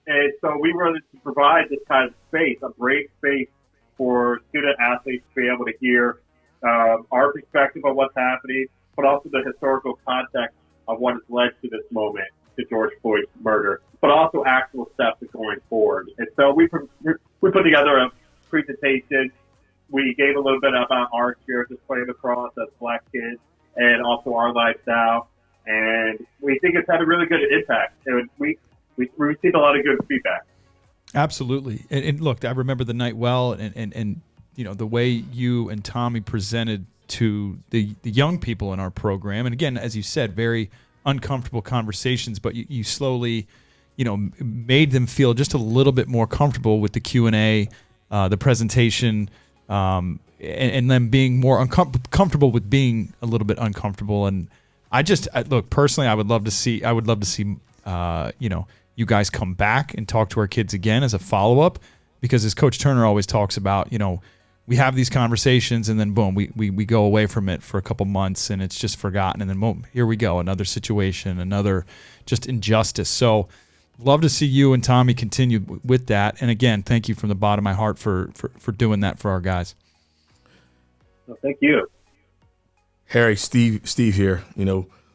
And so we wanted to provide this kind of space, a brave space for student athletes to be able to hear our perspective on what's happening, but also the historical context of what has led to this moment, to George Floyd's murder, but also actual steps going forward. And so we put together a presentation. We gave a little bit about our experiences playing lacrosse as Black kids and also our lifestyle. And we think it's had a really good impact. And we received a lot of good feedback. Absolutely. And look, I remember the night well, and the way you and Tommy presented to the young people in our program. And again, as you said, very uncomfortable conversations, but you slowly, made them feel just a little bit more comfortable with the Q&A, the presentation, and them being more comfortable with being a little bit uncomfortable. And look, personally, I would love to see, you guys come back and talk to our kids again as a follow-up, because as Coach Turner always talks about, we have these conversations and then boom, we go away from it for a couple months and it's just forgotten. And then boom, here we go. Another situation, another just injustice. So love to see you and Tommy continue with that. And again, thank you from the bottom of my heart for doing that for our guys. Well, thank you. Harry, Steve here.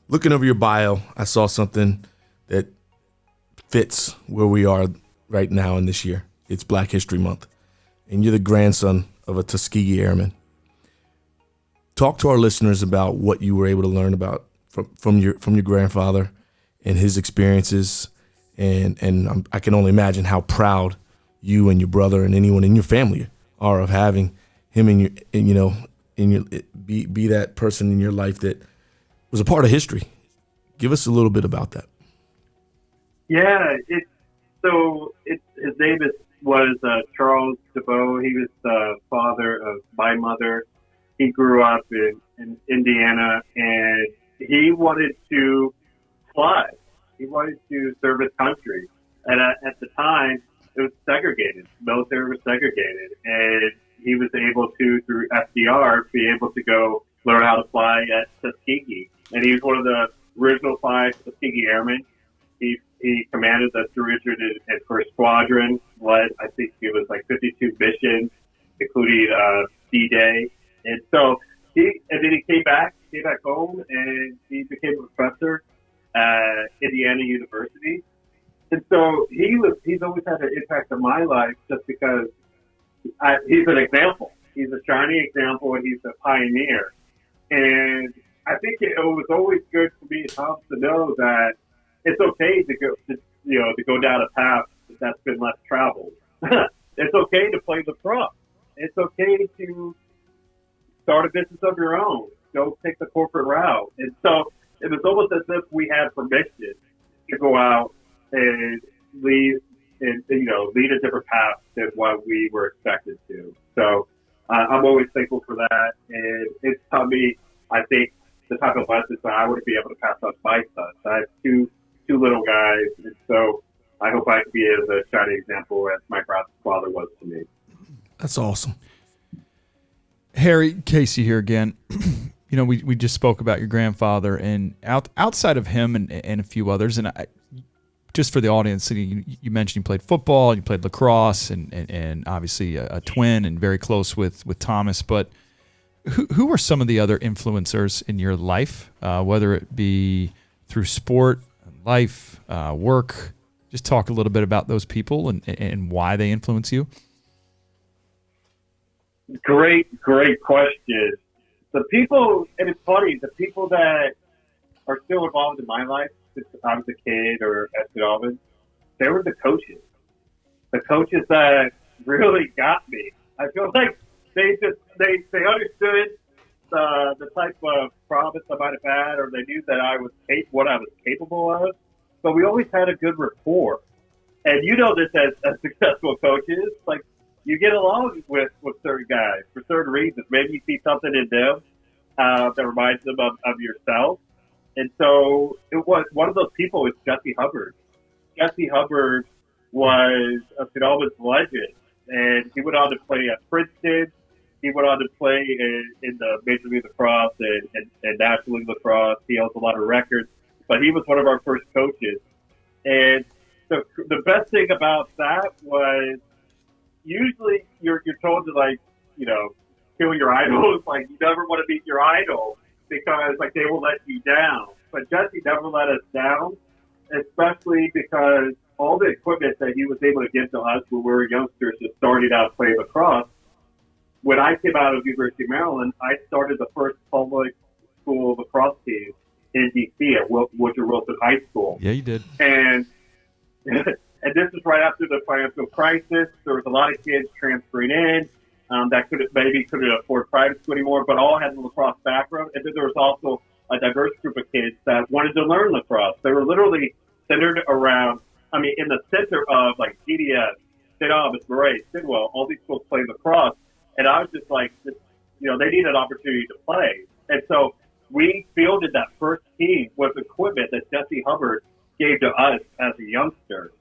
Looking over your bio, I saw something that fits where we are right now in this year. It's Black History Month, and you're the grandson of a Tuskegee Airman. Talk to our listeners about what you were able to learn about from your grandfather and his experiences, and I can only imagine how proud you and your brother and anyone in your family are of having him be that person in your life that was a part of history. Give us a little bit about that. Yeah, his name was Charles DeVoe. He was the father of my mother. He grew up in Indiana, and he wanted to fly. He wanted to serve his country. And at the time, it was segregated. Military was segregated. And he was able to, through FDR, be able to go learn how to fly at Tuskegee. And he was one of the original 5 Tuskegee Airmen. He commanded the 301st Squadron, led, I think it was like 52 missions, including D-Day. And so then he came back home, and he became a professor at Indiana University. And so he's always had an impact on my life just because he's an example. He's a shining example, and he's a pioneer. And I think it was always good for me to know that it's okay to go down a path that's been less traveled. It's okay to play lacrosse. It's okay to start a business of your own. Go take the corporate route. And so it was almost as if we had permission to go out and lead a different path than what we were expected to. So I'm always thankful for that, and it's taught me, I think, the type of lessons that I would be able to pass on to my sons. I have two little guys, and so I hope I can be as a shining example as my father was to me. That's awesome. Harry, Casey here again. We just spoke about your grandfather, and outside of him and a few others, and just for the audience, you mentioned you played football, you played lacrosse, and obviously a twin and very close with Thomas. But who are some of the other influencers in your life, whether it be through sport, life, work? Just talk a little bit about those people and why they influence you. Great question. The people, and it's funny, the people that are still involved in my life since I was a kid or at St Albans, they were the coaches. The coaches that really got me. I feel like they understood the type of promise I might have had, or they knew that I was what I was capable of. So we always had a good rapport. And you know this as successful coaches, like you get along with certain guys for certain reasons. Maybe you see something in them that reminds them of yourself. And so it was one of those people was Jesse Hubbard. Jesse Hubbard was a St Albans legend, and he went on to play at Princeton. He went on to play in the Major League Lacrosse and National League Lacrosse. He owns a lot of records, but he was one of our first coaches. And the best thing about that was usually you're told to, like, you know, kill your idols. Like, you never want to beat your idol because, like, they will let you down. But Jesse never let us down, especially because all the equipment that he was able to give to us when we were youngsters just starting out playing lacrosse. When I came out of University of Maryland, I started the first public school lacrosse team in D.C. at Woodrow Wilson High School. Yeah, you did. And this is right after the financial crisis. There was a lot of kids transferring in that couldn't afford private school anymore, but all had a lacrosse background. And then there was also a diverse group of kids that wanted to learn lacrosse. They were literally centered around, in the center of, like, GDS, St Albans, Murray, Sidwell, all these schools played lacrosse. And I was just like, they need an opportunity to play. And so we fielded that first team with equipment that Jesse Hubbard gave to us as a youngster.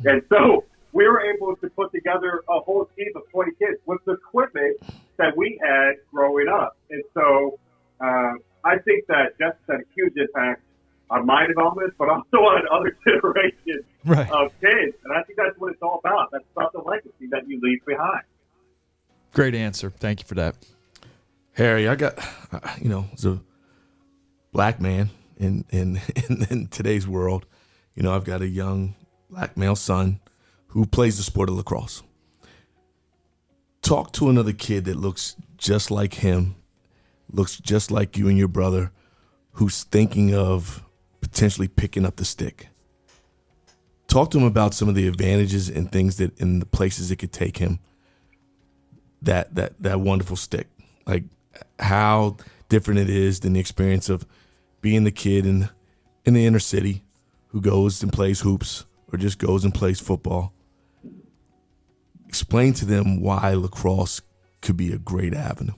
And so we were able to put together a whole team of 20 kids with the equipment that we had growing up. And so I think that Jesse had a huge impact on my development, but also on other generations of kids. And I think that's what it's all about. That's about the legacy that you leave behind. Great answer. Thank you for that. Harry, I got, as a black man in today's world, I've got a young black male son who plays the sport of lacrosse. Talk to another kid that looks just like him, looks just like you and your brother, who's thinking of potentially picking up the stick. Talk to him about some of the advantages and things that in the places it could take him. That wonderful stick, like how different it is than the experience of being the kid in the inner city who goes and plays hoops or just goes and plays football. Explain to them why lacrosse could be a great avenue.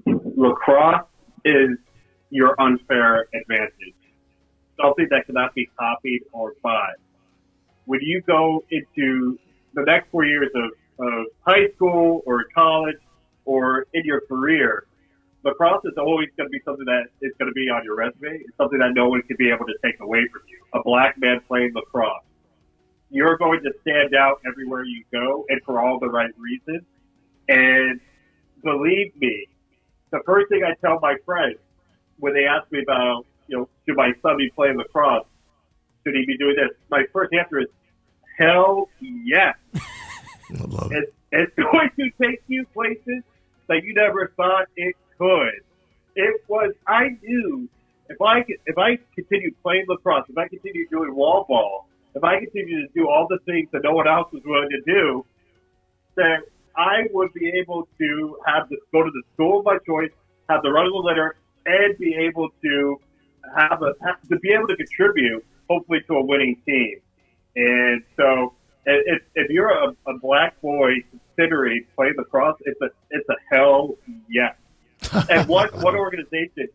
Lacrosse is your unfair advantage, something that cannot be copied or bought. When you go into the next 4 years of high school or college or in your career, lacrosse is always going to be something that is going to be on your resume. It's something that no one can be able to take away from you. A black man playing lacrosse. You're going to stand out everywhere you go and for all the right reasons. And believe me, the first thing I tell my friends when they ask me about, should my son be playing lacrosse? Should he be doing this? My first answer is, hell yes. I love it. It's going to take you places that you never thought it could. I knew if I continued playing lacrosse, if I continued doing wall ball, if I continued to do all the things that no one else was willing to do, that I would be able to go to the school of my choice, have the run of the litter, and be able to be able to contribute, hopefully, to a winning team. And so, if you're a black boy considering playing lacrosse, it's a hell yes. And what organization?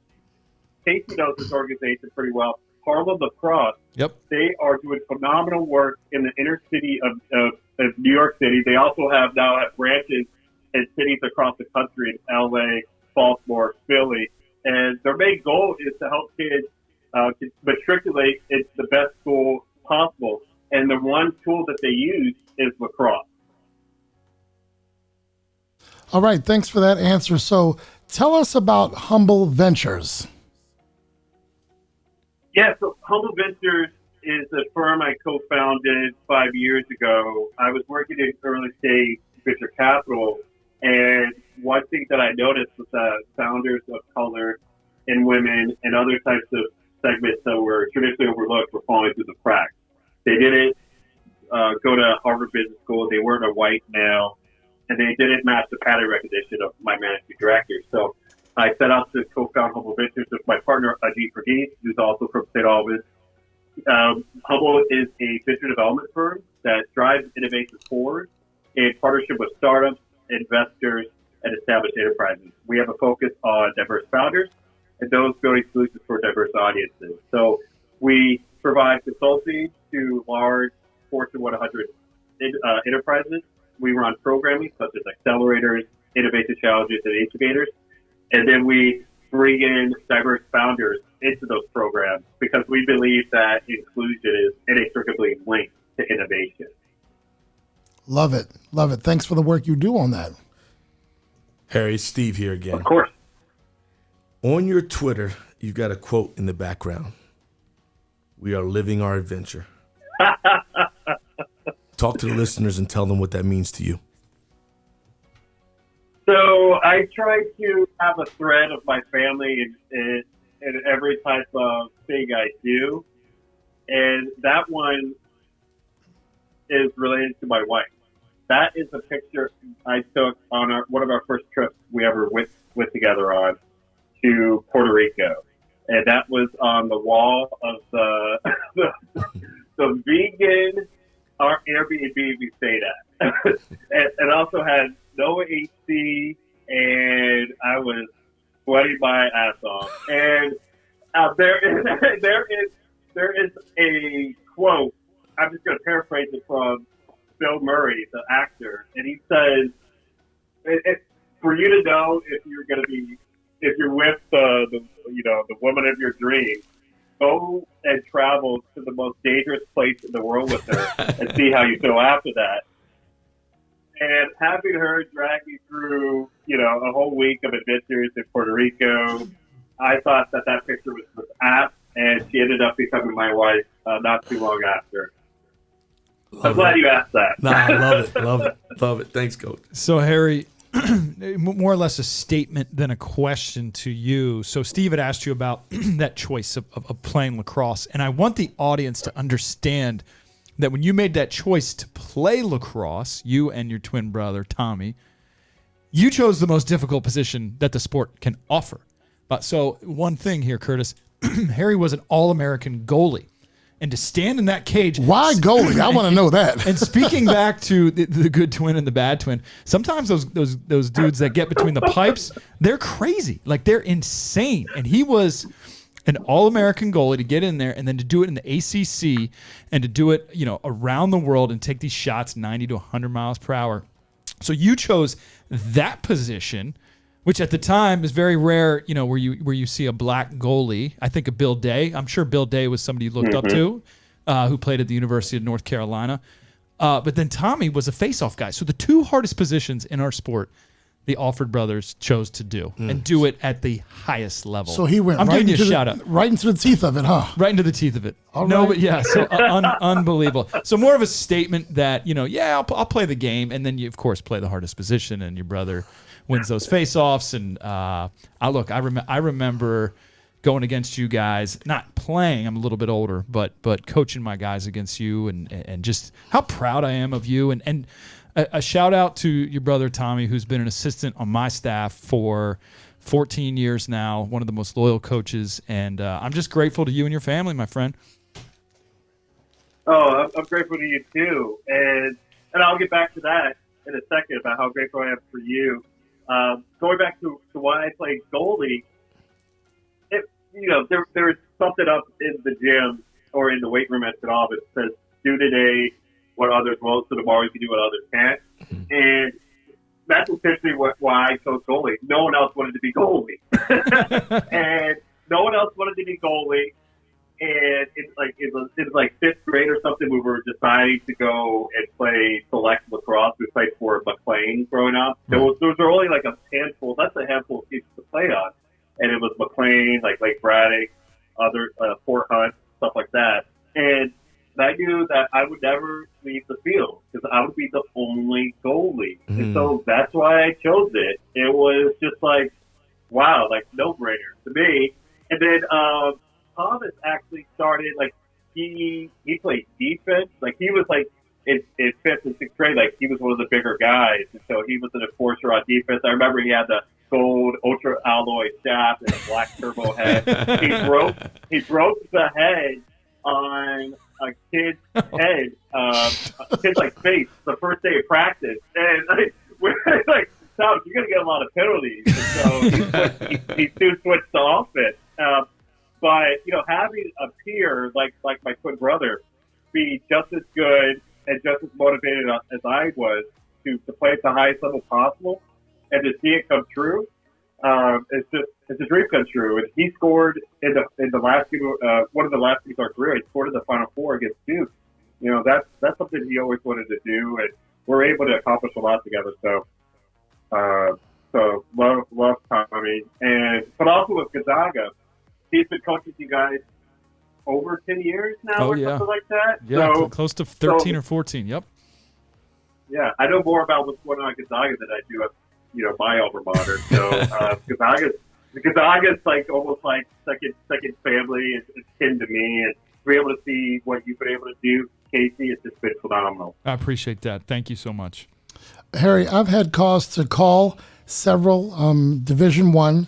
Casey knows this organization pretty well. Harlem Lacrosse. Yep. They are doing phenomenal work in the inner city of New York City. They also have branches in cities across the country in LA, Baltimore, Philly. And their main goal is to help kids matriculate into the best school possible. And the one tool that they use is lacrosse. All right, thanks for that answer. So tell us about Humble Ventures. Yeah, so Humble Ventures is a firm I co-founded 5 years ago. I was working in early stage venture capital, and one thing that I noticed was that founders of color and women and other types of segments that were traditionally overlooked were falling through the cracks. They didn't go to Harvard Business School. They weren't a white male, and they didn't match the pattern recognition of my managing director. So I set out to co-found Humble Ventures with my partner, Ajit Verghese, who's also from St Albans. Humble is a venture development firm that drives innovation forward in partnership with startups, investors, and established enterprises. We have a focus on diverse founders and those building solutions for diverse audiences. So we provide consulting to large Fortune 100 enterprises. We run programming such as accelerators, innovation challenges, and incubators. And then we bring in diverse founders into those programs because we believe that inclusion is inextricably linked to innovation. Love it. Love it. Thanks for the work you do on that. Harry, Steve here again. Of course. On your Twitter, you've got a quote in the background. We are living our adventure. Talk to the listeners and tell them what that means to you. So I try to have a thread of my family in every type of thing I do. And that one is related to my wife. That is a picture I took on one of our first trips we ever went together on to Puerto Rico. And that was on the wall of the vegan Airbnb we stayed at. and also had no AC, and I was sweating my ass off. And there is a quote. I'm just going to paraphrase it from Bill Murray, the actor, and he says, "For you to know if you're with the woman of your dreams, go and travel to the most dangerous place in the world with her and see how you feel after that." And having her drag me through, a whole week of adventures in Puerto Rico, I thought that picture was apt, and she ended up becoming my wife not too long after. I'm glad you asked that. No, I love it. Thanks, Coach. So, Harry, more or less a statement than a question to you. So Steve had asked you about that choice of playing lacrosse, and I want the audience to understand that when you made that choice to play lacrosse, you and your twin brother, Tommy, you chose the most difficult position that the sport can offer. So one thing here, Kurtis, Harry was an All-American goalie. And to stand in that cage. Why goalie? I want to know that. And speaking back to the good twin and the bad twin, sometimes those dudes that get between the pipes, they're crazy. Like, they're insane. And he was an All-American goalie to get in there and then to do it in the ACC and to do it, around the world and take these shots 90 to 100 miles per hour. So you chose that position, which at the time is very rare, where you see a black goalie. I think of Bill Day. I'm sure Bill Day was somebody you looked up to, who played at the University of North Carolina. But then Tommy was a face-off guy. So the two hardest positions in our sport, the Alford brothers chose to do and do it at the highest level. So he went I'm right giving you into a shout out. Right into the teeth of it, huh? Right into the teeth of it. All no, right. but yeah, so unbelievable. So more of a statement that, I'll play the game, and then you, of course, play the hardest position, and your brother wins those face-offs. And I remember going against you guys, not playing, I'm a little bit older, but coaching my guys against you, and just how proud I am of you. And a shout out to your brother Tommy, who's been an assistant on my staff for 14 years now, one of the most loyal coaches, and I'm just grateful to you and your family, my friend. Oh, I'm grateful to you too, and I'll get back to that in a second about how grateful I am for you. Going back to why I played goalie, there's something up in the gym or in the weight room at St Albans that says, do today what others won't, so tomorrow you can do what others can't. Mm-hmm. And that's essentially why I chose goalie. No one else wanted to be goalie. And no one else wanted to be goalie. And it was like fifth grade or something, we were deciding to go and play select lacrosse. We played for McLean growing up. There was only like a handful of teams to play on. And it was McLean, like Lake Braddock, other Fort Hunt, stuff like that. And I knew that I would never leave the field because I would be the only goalie. Mm. And so that's why I chose it. It was just like, wow, like no-brainer to me. And then Thomas actually started, like, he played defense. Like, he was like in fifth and sixth grade, like he was one of the bigger guys, and so he was an enforcer on defense. I remember he had the gold ultra alloy shaft and a black turbo head. He broke the head on a kid's head, a kid's like face the first day of practice, and we're like, Tom, you're gonna get a lot of penalties. And so he soon switched to offense. But having a peer like my twin brother be just as good and just as motivated as I was to play at the highest level possible and to see it come true, it's a dream come true. And he scored in the last game, one of the last games of our career. He scored in the Final Four against Duke. That's something he always wanted to do, and we're able to accomplish a lot together. So love Tommy, but also with Gonzaga, he's been coaching you guys over 10 years now, something like that. Yeah, so, close to 13 or 14. Yep. Yeah, I know more about what's going on at Gonzaga than I do at my alma mater. So Gonzaga's like almost like second family. It's kin to me, and to be able to see what you've been able to do, Casey, it's just been phenomenal. I appreciate that. Thank you so much, Harry. I've had cause to call several Division I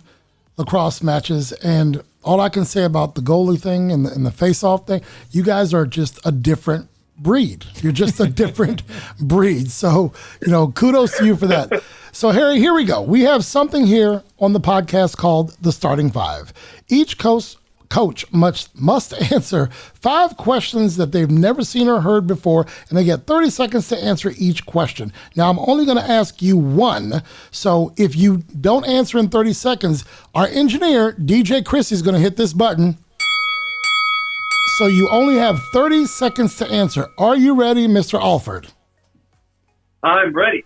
lacrosse matches, and all I can say about the goalie thing and the face-off thing, you guys are just a different breed. You're just a different breed. So, kudos to you for that. So, Harry, here we go. We have something here on the podcast called The Starting Five. Each coach must answer 5 questions that they've never seen or heard before, and they get 30 seconds to answer each question. Now, I'm only going to ask you one, so if you don't answer in 30 seconds, our engineer, DJ Krissy, is going to hit this button. So you only have 30 seconds to answer. Are you ready, Mr. Alford? I'm ready.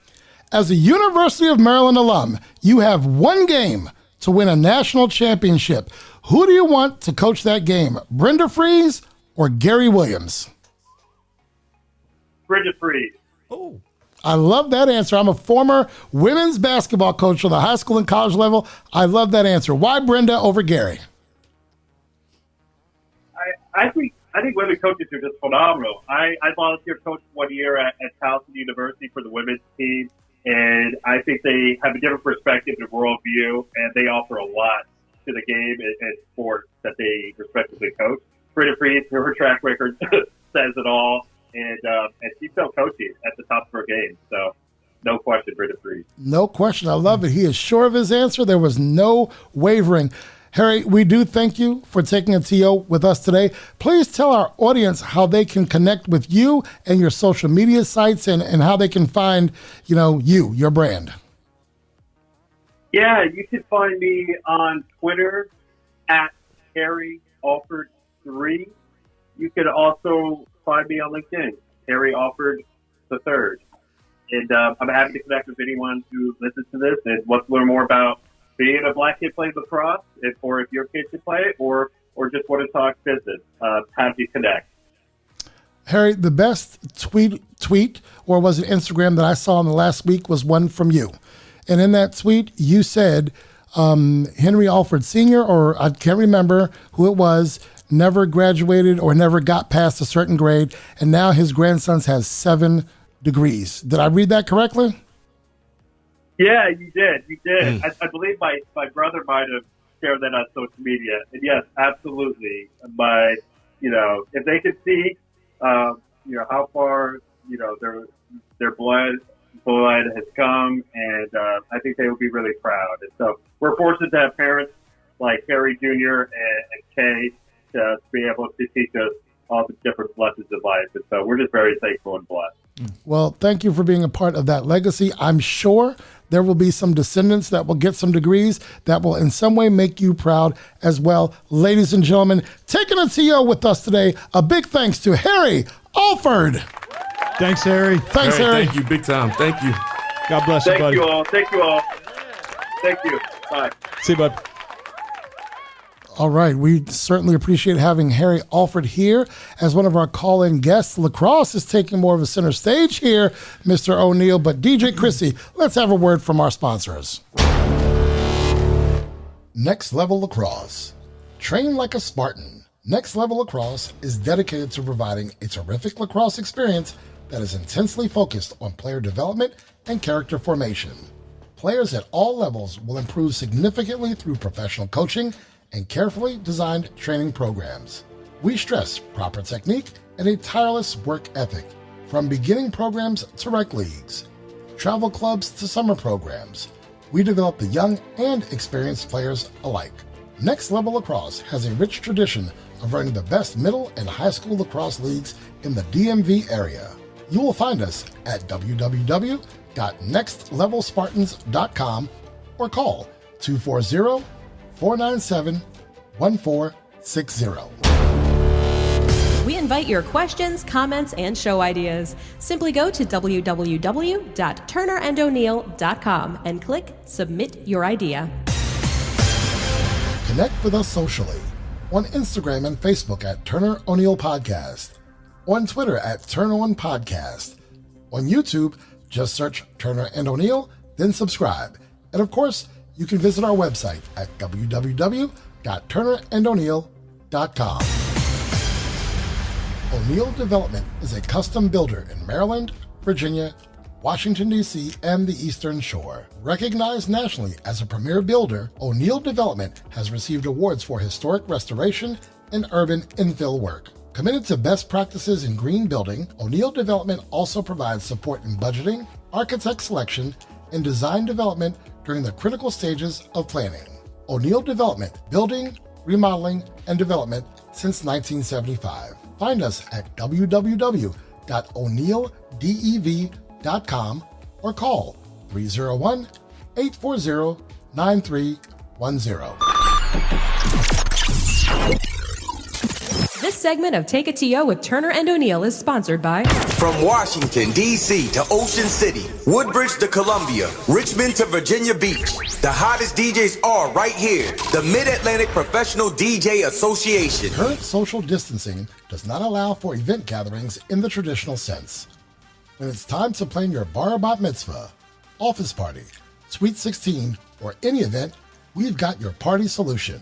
As a University of Maryland alum, you have one game to win a national championship. Who do you want to coach that game, Brenda Freese or Gary Williams? Brenda Freese. Oh, I love that answer. I'm a former women's basketball coach on the high school and college level. I love that answer. Why Brenda over Gary? I think women coaches are just phenomenal. I volunteer coached 1 year at Towson University for the women's team, and I think they have a different perspective and worldview, and they offer a lot to the game and sport that they respectively coach. Brenda Freese, her track record says it all, and she's still coaching at the top of her game. So, no question, Brenda Freese. No question. I love it. He is sure of his answer. There was no wavering. Harry, we do thank you for taking a TO with us today. Please tell our audience how they can connect with you and your social media sites and how they can find, your brand. Yeah, you can find me on Twitter at Harry Alford 3. You can also find me on LinkedIn, Harry Alford III. And I'm happy to connect with anyone who listens to this and wants to learn more about being a black kid playing lacrosse, or if your kid should play it, or just want to talk business. Happy to connect. Harry, the best tweet, or was it Instagram that I saw in the last week was one from you. And in that tweet, you said Henry Alford Sr., or I can't remember who it was, never graduated or never got past a certain grade, and now his grandson has 7 degrees. Did I read that correctly? Yeah, you did. You did. I believe my brother might have shared that on social media. And yes, absolutely. But, if they could see, how far, their blood has come, and I think they would be really proud. And so we're fortunate to have parents like Harry Jr. and Kay to be able to teach us all the different lessons of life. And so we're just very thankful and blessed. Well, thank you for being a part of that legacy. I'm sure there will be some descendants that will get some degrees that will in some way make you proud as well. Ladies and gentlemen, taking a TO with us today, a big thanks to Harry Alford. Thanks, Harry. Thanks, Harry. Thank you, big time. Thank you. God bless you, buddy. Thank you all. Thank you. Bye. See you, bud. All right. We certainly appreciate having Harry Alford here as one of our call-in guests. Lacrosse is taking more of a center stage here, Mr. O'Neill. But DJ Krissy, let's have a word from our sponsors. Next Level Lacrosse. Train like a Spartan. Next Level Lacrosse is dedicated to providing a terrific lacrosse experience that is intensely focused on player development and character formation. Players at all levels will improve significantly through professional coaching and carefully designed training programs. We stress proper technique and a tireless work ethic, from beginning programs to rec leagues, travel clubs to summer programs. We develop the young and experienced players alike. Next Level Lacrosse has a rich tradition of running the best middle and high school lacrosse leagues in the DMV area. You will find us at www.nextlevelspartans.com or call 240-497-1460. We invite your questions, comments, and show ideas. Simply go to www.turnerandoneil.com and click Submit Your Idea. Connect with us socially on Instagram and Facebook at Turner O'Neill Podcast, on Twitter at Turn1 Podcast, on YouTube, just search Turner and O'Neill, then subscribe. And of course, you can visit our website at www.turnerandoneil.com. O'Neill Development is a custom builder in Maryland, Virginia, Washington, D.C., and the Eastern Shore. Recognized nationally as a premier builder, O'Neill Development has received awards for historic restoration and urban infill work. Committed to best practices in green building, O'Neill Development also provides support in budgeting, architect selection, and design development during the critical stages of planning. O'Neill Development, building, remodeling, and development since 1975. Find us at www.o'neilldev.com or call 301-840-9310. This segment of Take It To Yo with Turner and O'Neill is sponsored by... From Washington, D.C. to Ocean City, Woodbridge to Columbia, Richmond to Virginia Beach, the hottest DJs are right here. The Mid-Atlantic Professional DJ Association. Current social distancing does not allow for event gatherings in the traditional sense. When it's time to plan your bar bat mitzvah, office party, sweet 16, or any event, we've got your party solution.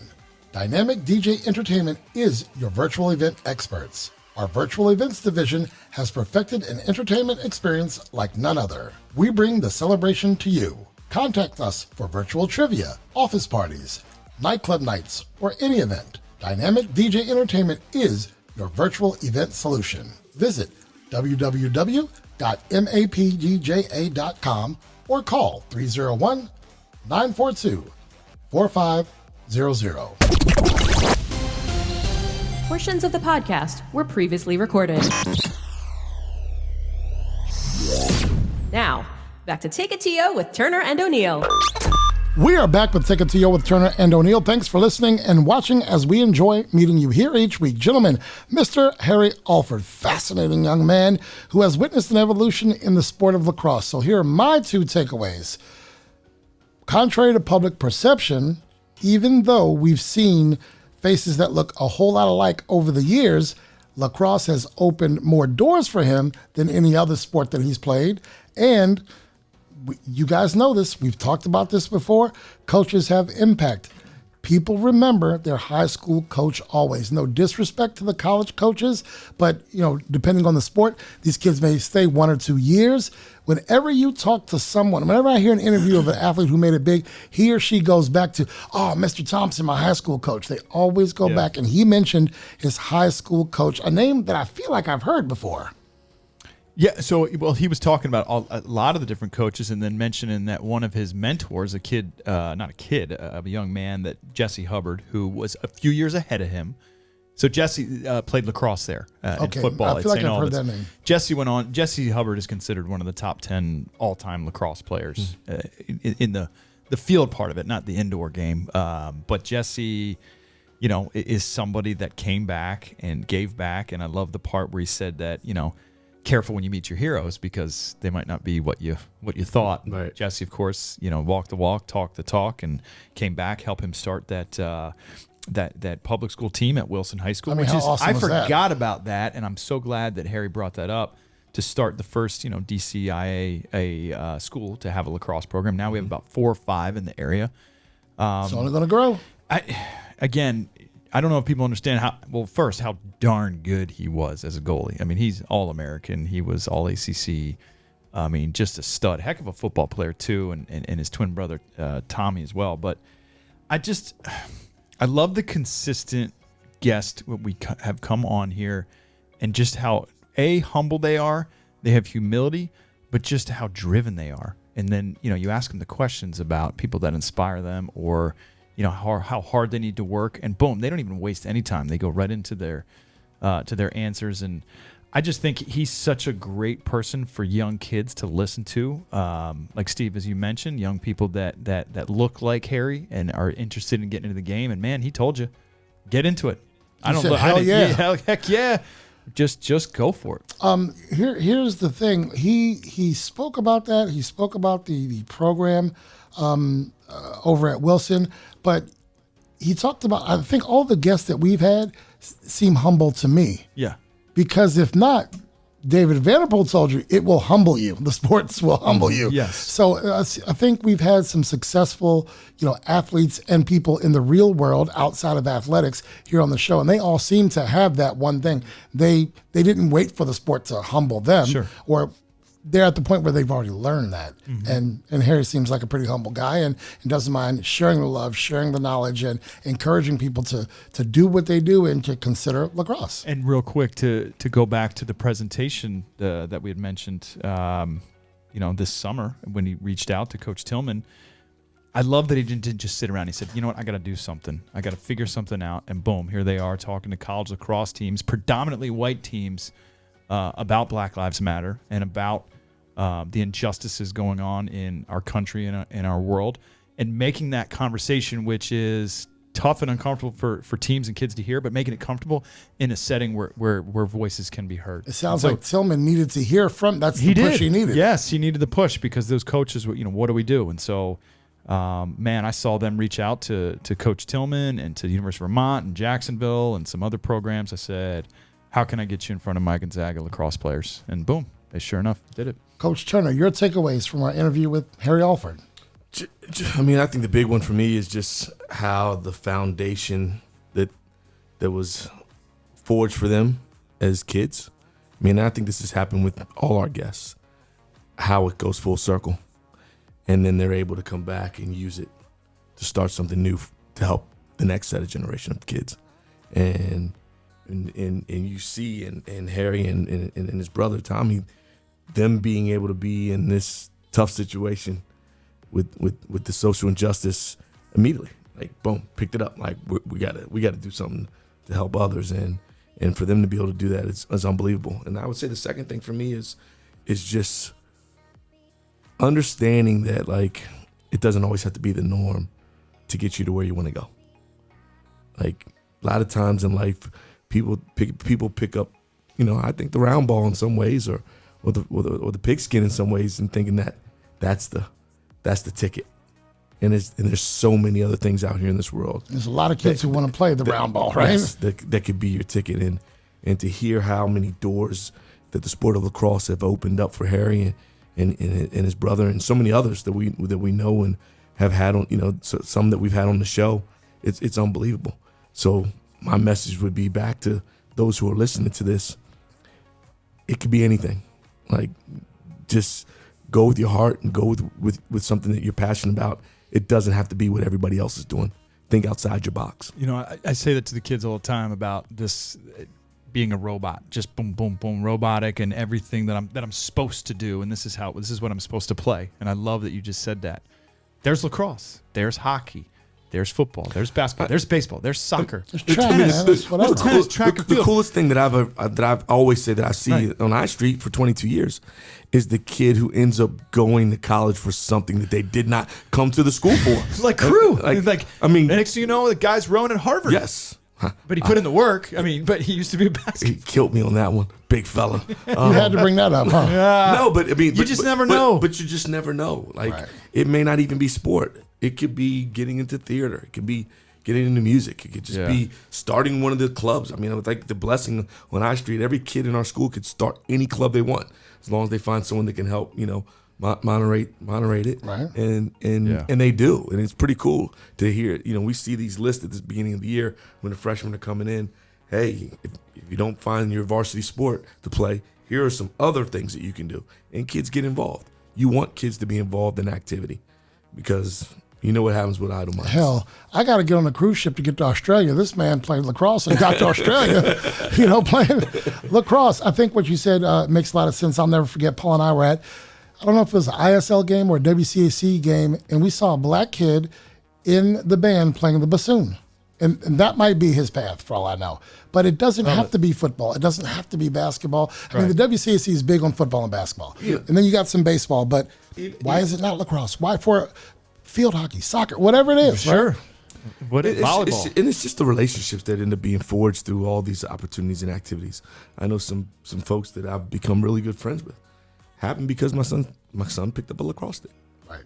Dynamic DJ Entertainment is your virtual event experts. Our virtual events division has perfected an entertainment experience like none other. We bring the celebration to you. Contact us for virtual trivia, office parties, nightclub nights, or any event. Dynamic DJ Entertainment is your virtual event solution. Visit www.mapdja.com or call 301-942-4500. Portions of the podcast were previously recorded. Now, back to Take It To Yo with Turner and O'Neill. We are back with Take It To Yo with Turner and O'Neill. Thanks for listening and watching as we enjoy meeting you here each week. Gentlemen, Mr. Harry Alford, fascinating young man who has witnessed an evolution in the sport of lacrosse. So here are my two takeaways. Contrary to public perception, even though we've seen faces that look a whole lot alike over the years, lacrosse has opened more doors for him than any other sport that he's played. And you guys know this. We've talked about this before. Coaches have impact. People remember their high school coach always. No disrespect to the college coaches, but depending on the sport, these kids may stay 1 or 2 years. Whenever you talk to someone, whenever I hear an interview of an athlete who made it big, he or she goes back to, Mr. Thompson, my high school coach. They always go back, and he mentioned his high school coach, a name that I feel like I've heard before. Yeah, so, he was talking about a lot of the different coaches and then mentioning that one of his mentors, a young man, that Jesse Hubbard, who was a few years ahead of him. So Jesse played lacrosse there in football I feel at like St I've heard Albans. that name. Jesse went on. Jesse Hubbard is considered one of the top 10 all-time lacrosse players in the field part of it, not the indoor game. But Jesse, is somebody that came back and gave back, and I love the part where he said that, careful when you meet your heroes because they might not be what you thought. Right. Jesse, of course, walked the walk, talked the talk, and came back, helped him start that public school team at Wilson High School. I mean, how awesome I was that? forgot about that, and I'm so glad that Harry brought that up to start the first DCIA school to have a lacrosse program. Now we have about 4 or 5 in the area. It's only going to grow. I don't know if people understand how darn good he was as a goalie. I mean, he's All-American. He was All-ACC. I mean, just a stud. Heck of a football player, too, and his twin brother, Tommy, as well. But I love the consistent guest we have come on here and just how, humble they are. They have humility, but just how driven they are. And then, you ask them the questions about people that inspire them or, how hard they need to work. And boom, they don't even waste any time. They go right into their answers. And I just think he's such a great person for young kids to listen to. Like Steve, as you mentioned, young people that look like Harry and are interested in getting into the game. And man, he told you, get into it. Heck yeah. Just go for it. Here's the thing. He spoke about that. He spoke about the program over at Wilson, but he talked about, I think all the guests that we've had seem humble to me. Yeah. Because if not, David Vanderpool told you, it will humble you. The sports will humble you. Yes. So I think we've had some successful, athletes and people in the real world outside of athletics here on the show, and they all seem to have that one thing. They didn't wait for the sport to humble them, Sure. or they're at the point where they've already learned that. Mm-hmm. And Harry seems like a pretty humble guy and doesn't mind sharing the love, sharing the knowledge, and encouraging people to do what they do and to consider lacrosse. And real quick, to go back to the presentation that we had mentioned, this summer when he reached out to Coach Tillman, I love that he didn't just sit around. He said, you know what, I got to do something. I got to figure something out. And boom, here they are talking to college lacrosse teams, predominantly white teams, about Black Lives Matter and about the injustices going on in our country and in our world, and making that conversation, which is tough and uncomfortable for teams and kids to hear, but making it comfortable in a setting where voices can be heard. It sounds like Tillman needed to hear from. That's the push he needed. Yes, he needed the push because those coaches were, what do we do? And so, I saw them reach out to Coach Tillman and to the University of Vermont and Jacksonville and some other programs. I said, how can I get you in front of my Gonzaga lacrosse players? And boom, they sure enough did it. Coach Turner, your takeaways from our interview with Harry Alford. I mean, I think the big one for me is just how the foundation that was forged for them as kids. I mean, I think this has happened with all our guests, how it goes full circle. And then they're able to come back and use it to start something new to help the next set of generation of kids. And you see in Harry and his brother Tommy, them being able to be in this tough situation with the social injustice immediately, like boom, picked it up. Like we gotta do something to help others, and for them to be able to do that is unbelievable. And I would say the second thing for me is just understanding that like it doesn't always have to be the norm to get you to where you want to go. Like a lot of times in life, people pick up, I think the round ball in some ways, or the pigskin in some ways, and thinking that that's the ticket. And there's so many other things out here in this world. There's a lot of kids who want to play the round ball, right? Yes, that could be your ticket. And to hear how many doors that the sport of lacrosse have opened up for Harry and his brother and so many others that we know and have had on, some that we've had on the show, it's unbelievable. So my message would be back to those who are listening to this. It could be anything. Like, just go with your heart and go with something that you're passionate about. It doesn't have to be what everybody else is doing. Think outside your box. I say that to the kids all the time about this being a robot, just boom, boom, boom, robotic, and everything that I'm supposed to do, and this is what I'm supposed to play. And I love that you just said that. There's lacrosse, there's hockey, there's football, there's basketball, there's baseball, there's soccer, there's track, the coolest thing that I've always said that I see on I Street for 22 years is the kid who ends up going to college for something that they did not come to the school for. Like crew. Next thing you know, the guy's rowing at Harvard. Yes. But he put in the work. But he used to be a basketball. He killed me on that one, big fella. You had to bring that up, huh? No, but I mean, you just never know. But you just never know. Like, it may not even be sport. It could be getting into theater. It could be getting into music. It could just be starting one of the clubs. I mean, with like the blessing on I Street, every kid in our school could start any club they want, as long as they find someone that can help, moderate it, right? And they do, and it's pretty cool to hear. We see these lists at the beginning of the year when the freshmen are coming in. Hey, if you don't find your varsity sport to play, here are some other things that you can do, and kids get involved. You want kids to be involved in activity because you know what happens with idle minds. Hell, I got to get on a cruise ship to get to Australia. This man played lacrosse and got to Australia, playing lacrosse. I think what you said makes a lot of sense. I'll never forget Paul and I were at, I don't know if it was an ISL game or a WCAC game, and we saw a black kid in the band playing the bassoon. And that might be his path for all I know. But it doesn't have to be football. It doesn't have to be basketball. I mean, the WCAC is big on football and basketball. Yeah. And then you got some baseball. But why is it not lacrosse? Why for field hockey, soccer, whatever it is? Sure. Right? Volleyball. It's just the relationships that end up being forged through all these opportunities and activities. I know some folks that I've become really good friends with. Happened because my son picked up a lacrosse stick. Right.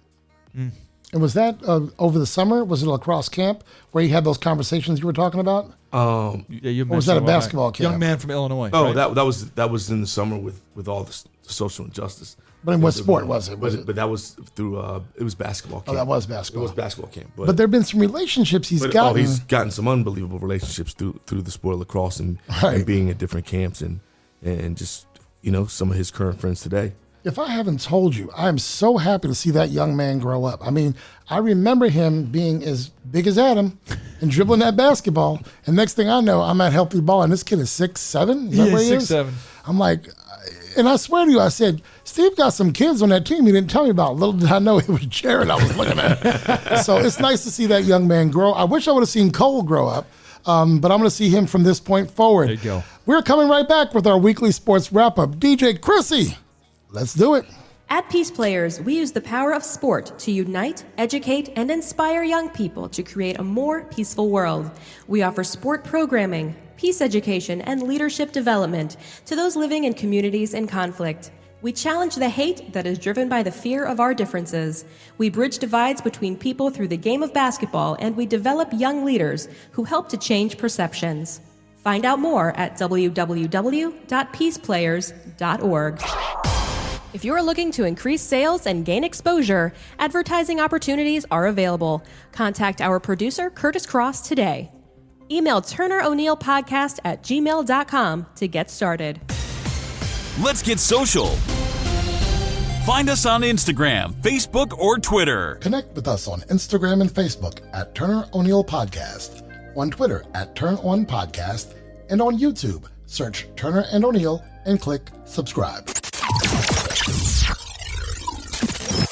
Mm. And was that over the summer? Was it a lacrosse camp where you had those conversations you were talking about? You or was that a basketball camp? Young man from Illinois. Oh, right? that was in the summer with all the social injustice. But in what sport was it? But that was through it was basketball camp. Oh, that was basketball. It was basketball camp. But there have been some relationships he's gotten. He's gotten some unbelievable relationships through the sport of lacrosse and being at different camps and just some of his current friends today. If I haven't told you, I'm so happy to see that young man grow up. I mean, I remember him being as big as Adam and dribbling that basketball. And next thing I know, I'm at Healthy Ball, and this kid is 6'7". Is that where he is? 6'7". I'm like, and I swear to you, I said, Steve got some kids on that team he didn't tell me about. Little did I know it was Jared I was looking at. So it's nice to see that young man grow. I wish I would have seen Cole grow up. But I'm going to see him from this point forward. There you go. We're coming right back with our weekly sports wrap-up. DJ Krissy. Let's do it. At Peace Players, we use the power of sport to unite, educate, and inspire young people to create a more peaceful world. We offer sport programming, peace education, and leadership development to those living in communities in conflict. We challenge the hate that is driven by the fear of our differences. We bridge divides between people through the game of basketball, and we develop young leaders who help to change perceptions. Find out more at www.peaceplayers.org. If you're looking to increase sales and gain exposure, advertising opportunities are available. Contact our producer, Kurtis Cross, today. Email turneroneillpodcast@gmail.com to get started. Let's get social. Find us on Instagram, Facebook, or Twitter. Connect with us on Instagram and Facebook at Turner O'Neill Podcast, on Twitter at Turn On Podcast, and on YouTube, search Turner and O'Neill and click subscribe.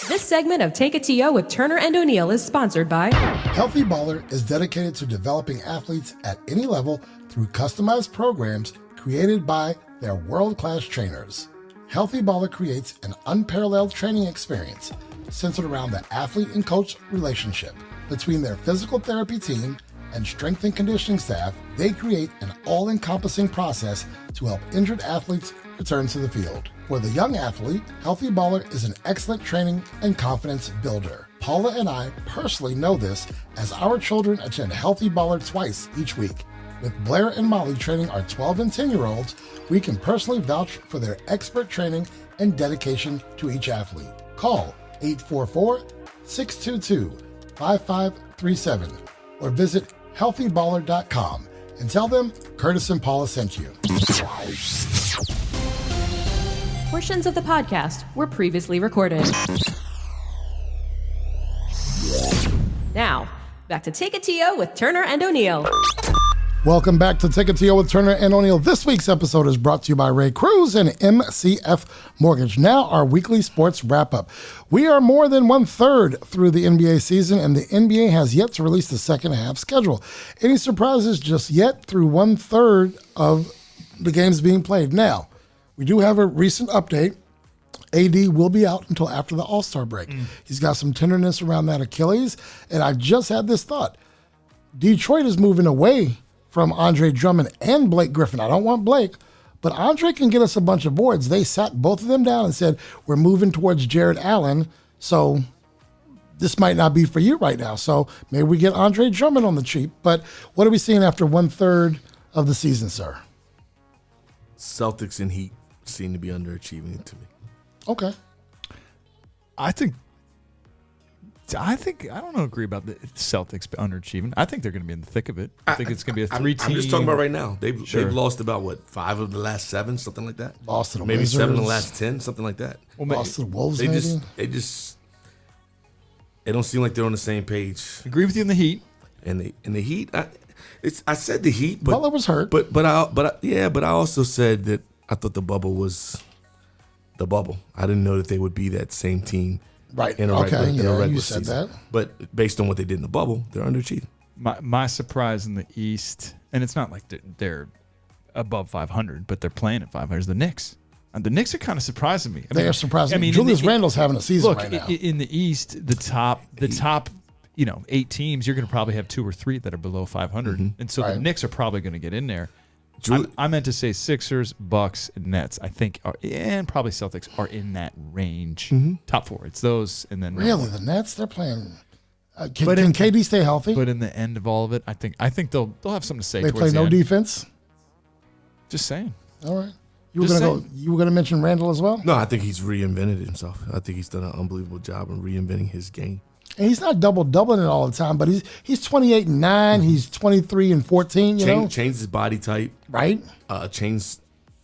This segment of Take a TO with Turner and O'Neill is sponsored by Healthy Baller is dedicated to developing athletes at any level through customized programs created by their world-class trainers. Healthy Baller creates an unparalleled training experience centered around the athlete and coach relationship. Between their physical therapy team and strength and conditioning staff, they create an all-encompassing process to help injured athletes return to the field. For the young athlete, Healthy Baller is an excellent training and confidence builder. Paula and I personally know this as our children attend Healthy Baller twice each week. With Blair and Molly training our 12 and 10-year-olds, we can personally vouch for their expert training and dedication to each athlete. Call 844-622-5537 or visit healthyballer.com and tell them Kurtis and Paula sent you. portions of the podcast were previously recorded. Now, back to Take a TO with Turner and O'Neill. Welcome back to Take a TO with Turner and O'Neill. This week's episode is brought to you by Ray Cruz and MCF Mortgage. Now our weekly sports wrap-up. We are more than 1/3 through the NBA season, and the NBA has yet to release the second half schedule. Any surprises just yet through 1/3 of the games being played? Now, we do have a recent update. AD will be out until after the All-Star break. He's got some tenderness around that Achilles, and I just had this thought. Detroit is moving away from Andre Drummond and Blake Griffin. I don't want Blake, but Andre can get us a bunch of boards. They sat both of them down and said, we're moving towards Jared Allen, so this might not be for you right now. So maybe we get Andre Drummond on the cheap. But what are we seeing after 1/3 of the season, sir? Celtics and Heat seem to be underachieving to me. Okay. I don't know. Agree about the Celtics underachieving. I think they're going to be in the thick of it. I think it's going to be a 3-team. I'm just talking about right now. They've lost about 5 of the last 7, something like that. Lost to the maybe Wizards. 7 of the last 10, something like that. Well, Lost to the Wolves. They maybe? they don't seem like they're on the same page. Agree with you in the Heat. And the Heat, I said the Heat, but Butler was hurt. But I also said that I thought the bubble was the bubble. I didn't know that they would be that same team. Right. In a regular you said season. that. But based on what they did in the bubble, they're underachieving. My surprise in the East, and it's not like they're above 500, but they're playing at 500, is the Knicks. And the Knicks are kind of surprising me. They are surprising me. Julius Randle's having a season right now. In the East, the top 8 teams, you're going to probably have 2 or 3 that are below 500. Mm-hmm. And so the Knicks are probably going to get in there. I meant to say Sixers, Bucks, and Nets, I think, and probably Celtics are in that range. Mm-hmm. Top 4. It's those, and then Really, the Nets, they're playing. Can KD stay healthy? But in the end of all of it, I think they'll have something to say. They play no defense. Just saying. All right. You were gonna mention Randle as well? No, I think he's reinvented himself. I think he's done an unbelievable job in reinventing his game. And he's not doubling it all the time, but he's 28 and 9. He's 23 and 14. Changed his body type, right? Changed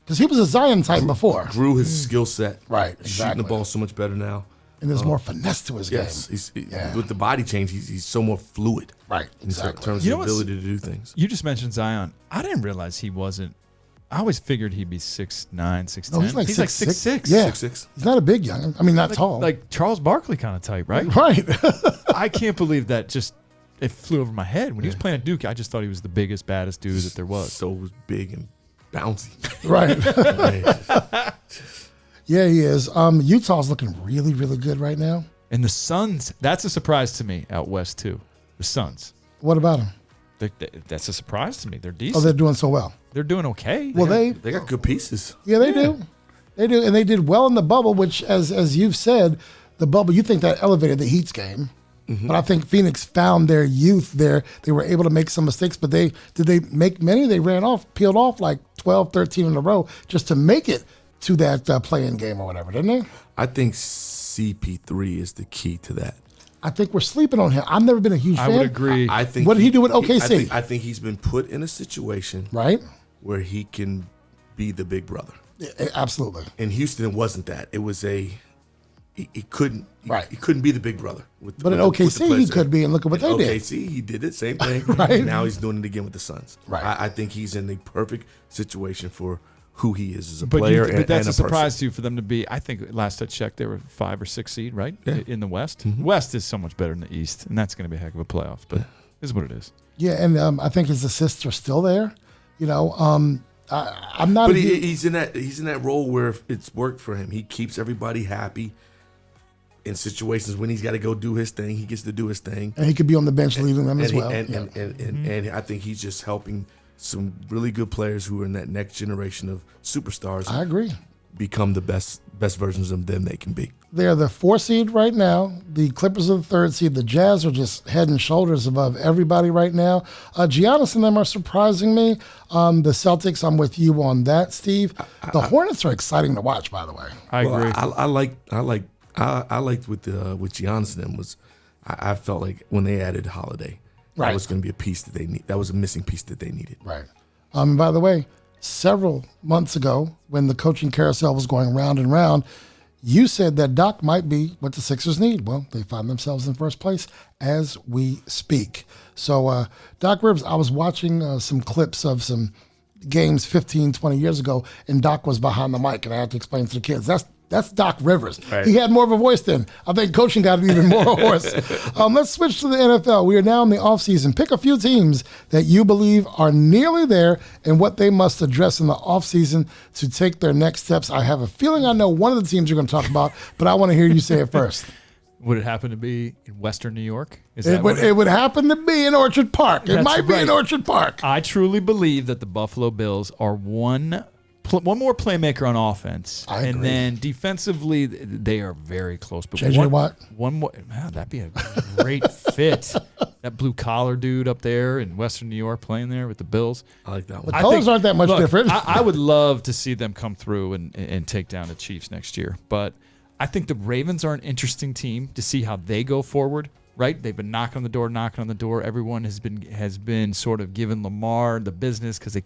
because he was a Zion type before. Grew his skill set, right? Exactly. Shooting the ball so much better now, and there's more finesse to his game. Yes, with the body change, he's so more fluid, right? Exactly. In terms of ability to do things. You just mentioned Zion. I didn't realize he wasn't. I always figured he'd be 6'9", 6'10". No, he's like 6'6". Yeah, 6'6". He's not a big young. I mean, not tall. Like Charles Barkley kind of type, right? Right. I can't believe that. It flew over my head when he was playing at Duke. I just thought he was the biggest, baddest dude that there was. So big and bouncy. Right. Yeah, he is. Utah's looking really, really good right now. And the Suns. That's a surprise to me out west too. The Suns. What about them? That's a surprise to me. They're decent. Oh, they're doing so well. They're doing okay. Well, they got good pieces. Yeah, they do. They do, and they did well in the bubble. Which, as you've said, the bubble. You think that elevated the Heat's game, but I think Phoenix found their youth there. They were able to make some mistakes, but did they make many? They peeled off like 12, 13 in a row just to make it to that play-in game or whatever, didn't they? I think CP3 is the key to that. I think we're sleeping on him. I've never been a huge fan. I would agree. I think. What did he do with OKC? I think he's been put in a situation where he can be the big brother. Yeah, absolutely. In Houston, it wasn't that. It was he couldn't. Right. He couldn't be the big brother. But in OKC, he could be, and look at what they did. OKC, he did the same thing. Right. Now he's doing it again with the Suns. Right. I think he's in the perfect situation for who he is as a player. But that's and a surprise to you for them to be. I think last I checked, they were 5 or 6 seed, right? Yeah. In the West. Mm-hmm. West is so much better than the East, and that's going to be a heck of a playoff. But it is what it is. Yeah, and I think his assists are still there. I'm not. But he's in that role where it's worked for him. He keeps everybody happy. In situations when he's got to go do his thing, he gets to do his thing, and he could be on the bench leading them as well. And I think he's just helping some really good players who are in that next generation of superstars. I agree. Become the best versions of them they can be. They're the 4 seed right now. The Clippers are the 3rd seed. The Jazz are just head and shoulders above everybody right now. Giannis and them are surprising me. The Celtics, I'm with you on that, Steve. The Hornets are exciting to watch, by the way. I agree. I liked with Giannis and them was I felt like when they added Holiday, that was going to be a piece that they need. That was a missing piece that they needed. Right. By the way, several months ago when the coaching carousel was going round and round, you said that Doc might be what the Sixers need. Well, they find themselves in first place as we speak. So, Doc Rivers, I was watching some clips of some games 15, 20 years ago, and Doc was behind the mic, and I had to explain to the kids, that's Doc Rivers. Right. He had more of a voice then. I think coaching got even more hoarse. Let's switch to the NFL. We are now in the offseason. Pick a few teams that you believe are nearly there and what they must address in the offseason to take their next steps. I have a feeling I know one of the teams you're going to talk about, but I want to hear you say it first. Would it happen to be in Western New York? It would happen to be in Orchard Park. It might be in Orchard Park. I truly believe that the Buffalo Bills are one more playmaker on offense, and then defensively they are very close. But JJ Watt, one more, that'd be a great fit. That blue collar dude up there in Western New York playing there with the Bills. I like that one. The colors aren't that much different. I would love to see them come through and take down the Chiefs next year, but I think the Ravens are an interesting team to see how they go forward. Right? They've been knocking on the door. Everyone has been sort of giving Lamar the business because they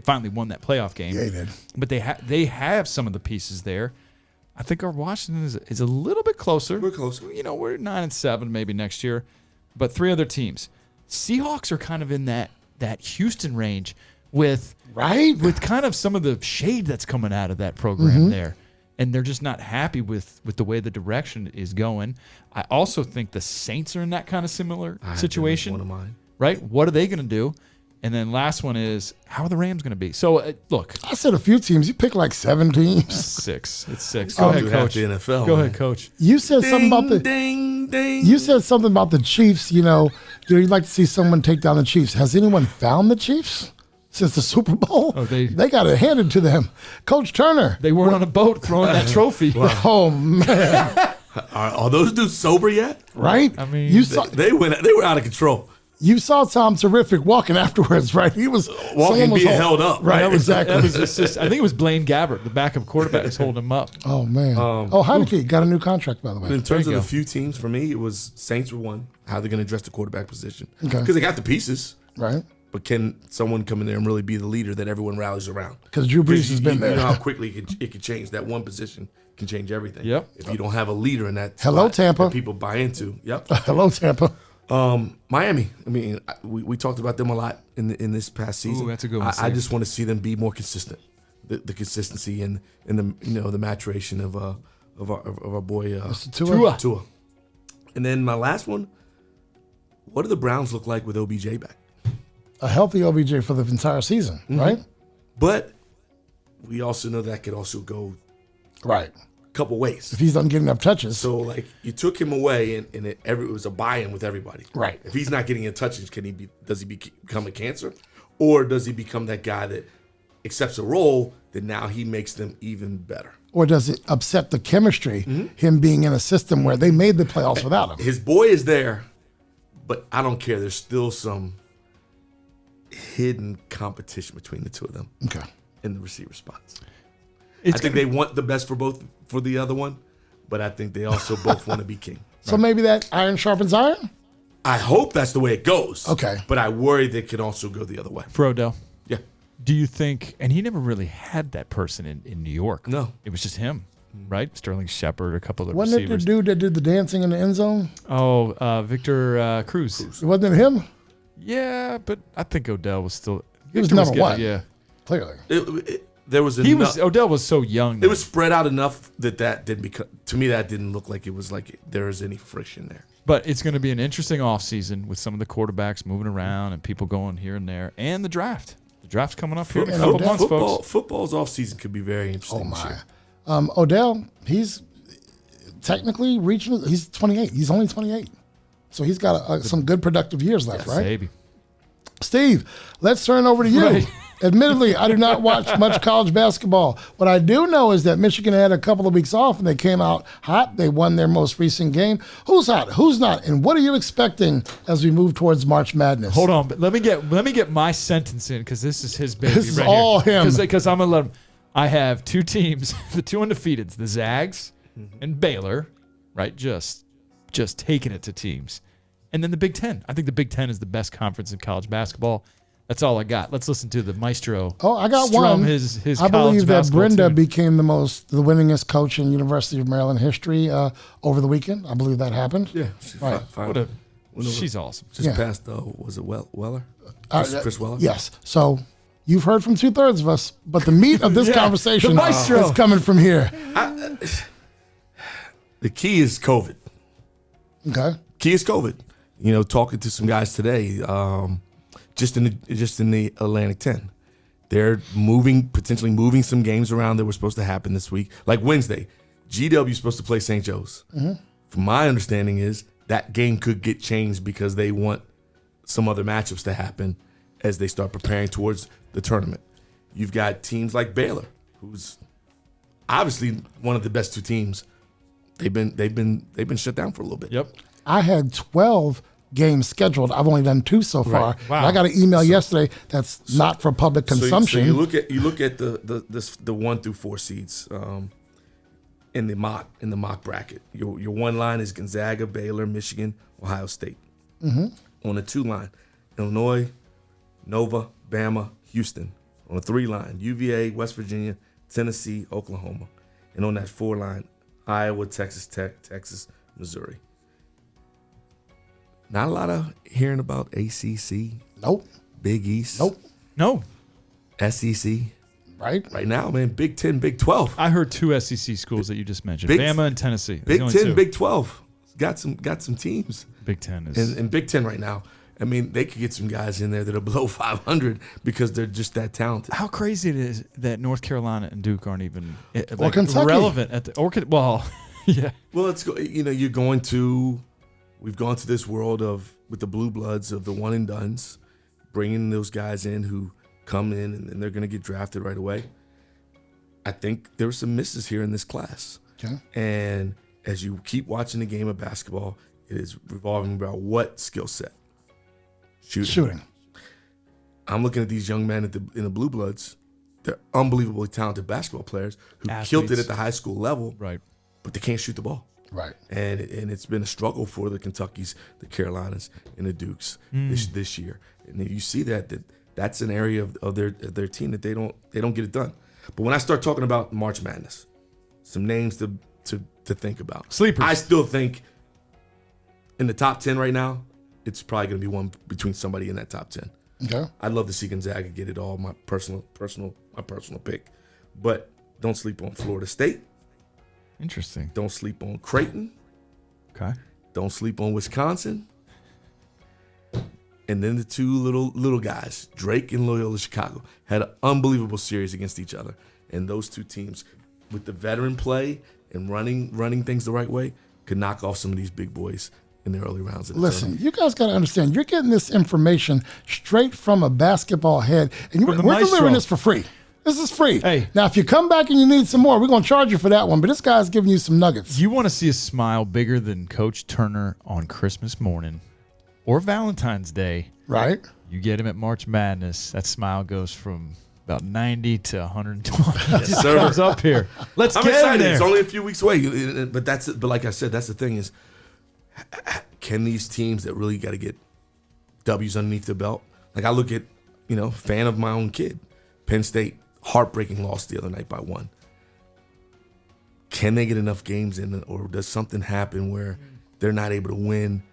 finally won that playoff game. Yeah, they did. But they have some of the pieces there. I think our Washington is a little bit closer. We're closer. We're 9-7 maybe next year. But 3 other teams. Seahawks are kind of in that Houston range with kind of some of the shade that's coming out of that program there. And they're just not happy with the way the direction is going. I also think the Saints are in that kind of similar situation. One of mine. Right? What are they going to do? And then last one is, how are the Rams going to be? So, look. I said a few teams. You pick like 7 teams. 6. It's 6. Go ahead, Coach. The NFL, Go ahead, Coach. You said something about the ding. You said something about the Chiefs. You'd like to see someone take down the Chiefs. Has anyone found the Chiefs since the Super Bowl? Oh, they got it handed to them. Coach Turner. They weren't on a boat throwing that trophy. Oh man, are those dudes sober yet? Right? I mean, they were out of control. You saw Tom Terrific walking afterwards, right? He was walking, being held up. Right, exactly. That was I think it was Blaine Gabbert, the backup quarterback, was holding him up. Oh man. Heineke got a new contract, by the way. In terms of the few teams, for me, it was Saints were one. How they're going to address the quarterback position? Okay. Because they got the pieces. Right. But can someone come in there and really be the leader that everyone rallies around? Because Drew Brees has been there. You know how quickly it can change. That one position can change everything. Yep. If you don't have a leader in that Hello, spot Tampa. that people buy into. Yep. Hello, Tampa. Miami. I mean, we talked about them a lot in this past season. Ooh, that's a good one. I just want to see them be more consistent. The consistency and the maturation of our boy Tua. And then my last one. What do the Browns look like with OBJ back? A healthy OBJ for the entire season, right? But we also know that could also go right a couple ways. If he's not getting enough touches. So, like, you took him away, and it was a buy-in with everybody. Right. If he's not getting in touches, does he become a cancer? Or does he become that guy that accepts a role that now he makes them even better? Or does it upset the chemistry, him being in a system where they made the playoffs without him? His boy is there, but I don't care. There's still some hidden competition between the two of them. Okay. In the receiver spots. I think they want the best for the other one, but I think they also both want to be king. So maybe that iron sharpens iron? I hope that's the way it goes. Okay. But I worry they can also go the other way. For Odell. Yeah. Do you think, and he never really had that person in New York. No. It was just him, right? Sterling Shepard, a couple of Wasn't receivers. it the dude that did the dancing in the end zone? Oh, Victor Cruz. Wasn't it him? Yeah, but I think Odell was still. He was number one. Yeah. Clearly. Odell was so young. It was spread out enough that didn't become, to me, that didn't look like it was like there was any friction there. But it's going to be an interesting offseason with some of the quarterbacks moving around and people going here and there, and the draft. The draft's coming up here in a couple months, folks. Football's offseason could be very interesting. Oh, my. Odell, he's technically reaching, he's 28. He's only 28. So he's got some good productive years left, right? Baby. Steve, let's turn over to you. Right. Admittedly, I do not watch much college basketball. What I do know is that Michigan had a couple of weeks off and they came out hot. They won their most recent game. Who's hot? Who's not? And what are you expecting as we move towards March Madness? Hold on, but let me get my sentence in because this is his baby. This is all him. Because I'm gonna let him. I have two teams, the two undefeateds, the Zags and Baylor, right? Just taking it to teams. And then the Big Ten. I think the Big Ten is the best conference in college basketball. That's all I got. Let's listen to the maestro. Oh, I got strum one. His I believe that Brenda tune. became the winningest coach in University of Maryland history over the weekend. I believe that happened. Yeah, right. She's awesome. Just passed though. Was it Weller? Chris Weller? Yes. So you've heard from 2/3 of us, but the meat of this conversation is coming from here. The key is COVID. Okay. Key is COVID. Talking to some guys today. Just in the Atlantic 10. They're potentially moving some games around that were supposed to happen this week. Like Wednesday, GW is supposed to play St. Joe's. From my understanding is that game could get changed because they want some other matchups to happen as they start preparing towards the tournament. You've got teams like Baylor, who's obviously one of the best two teams. They've been shut down for a little bit. Yep. I had 12 games scheduled. I've only done 2 so far. Right. Wow. I got an email yesterday that's not for public consumption. So you look at the 1 through 4 seeds. in the mock bracket. Your 1 line is Gonzaga, Baylor, Michigan, Ohio State. On the 2 line, Illinois, Nova, Bama, Houston. On the 3 line, UVA, West Virginia, Tennessee, Oklahoma. And on that 4 line, Iowa, Texas Tech, Texas, Missouri. Not a lot of hearing about ACC. Nope. Big East. Nope. No. SEC. Right. Right now, man, Big 10, Big 12. I heard 2 SEC schools that you just mentioned, Big- Bama and Tennessee. Big The 10, only 2. Big 12. Got some teams. Big 10 is. And Big 10 right now, I mean, they could get some guys in there that are below 500 because they're just that talented. How crazy it is that North Carolina and Duke aren't even Kentucky. relevant at the well, yeah. Well, we've gone to this world with the blue bloods of the one and dones, bringing those guys in who come in and they're going to get drafted right away. I think there were some misses here in this class. Okay. And as you keep watching the game of basketball, it is revolving around what skill set? Shooting. I'm looking at these young men in the blue bloods. They're unbelievably talented basketball players who killed it at the high school level, Right. but they can't shoot the ball. Right. And it's been a struggle for the Kentuckys, the Carolinas, and the Dukes this year. And you see that's an area of their team that they don't get it done. But when I start talking about March Madness, some names to think about. Sleepers. I still think in the top 10 right now, it's probably going to be one between somebody in that top 10. Okay. I'd love to see Gonzaga get it all, my personal pick. But don't sleep on Florida State. Interesting. Don't sleep on Creighton. Okay. Don't sleep on Wisconsin. And then the 2 little guys, Drake and Loyola Chicago, had an unbelievable series against each other. And those 2 teams, with the veteran play and running things the right way, could knock off some of these big boys in the early rounds of the Listen, tournament. you guys got to understand, you're getting this information straight from a basketball head, and we're maestro. delivering this for free. This is free. Hey. Now, if you come back and you need some more, we're going to charge you for that one, but this guy's giving you some nuggets. You want to see a smile bigger than Coach Turner on Christmas morning or Valentine's Day? Right? You get him at March Madness. That smile goes from about 90 to 120. Yes, sir. Comes up here. Let's I'm get him excited. there. It's only a few weeks away, but like I said, that's the thing is, can these teams that really got to get W's underneath their belt? Like I look at, fan of my own kid, Penn State, heartbreaking loss the other night by 1. Can they get enough games in, or does something happen where they're not able to win,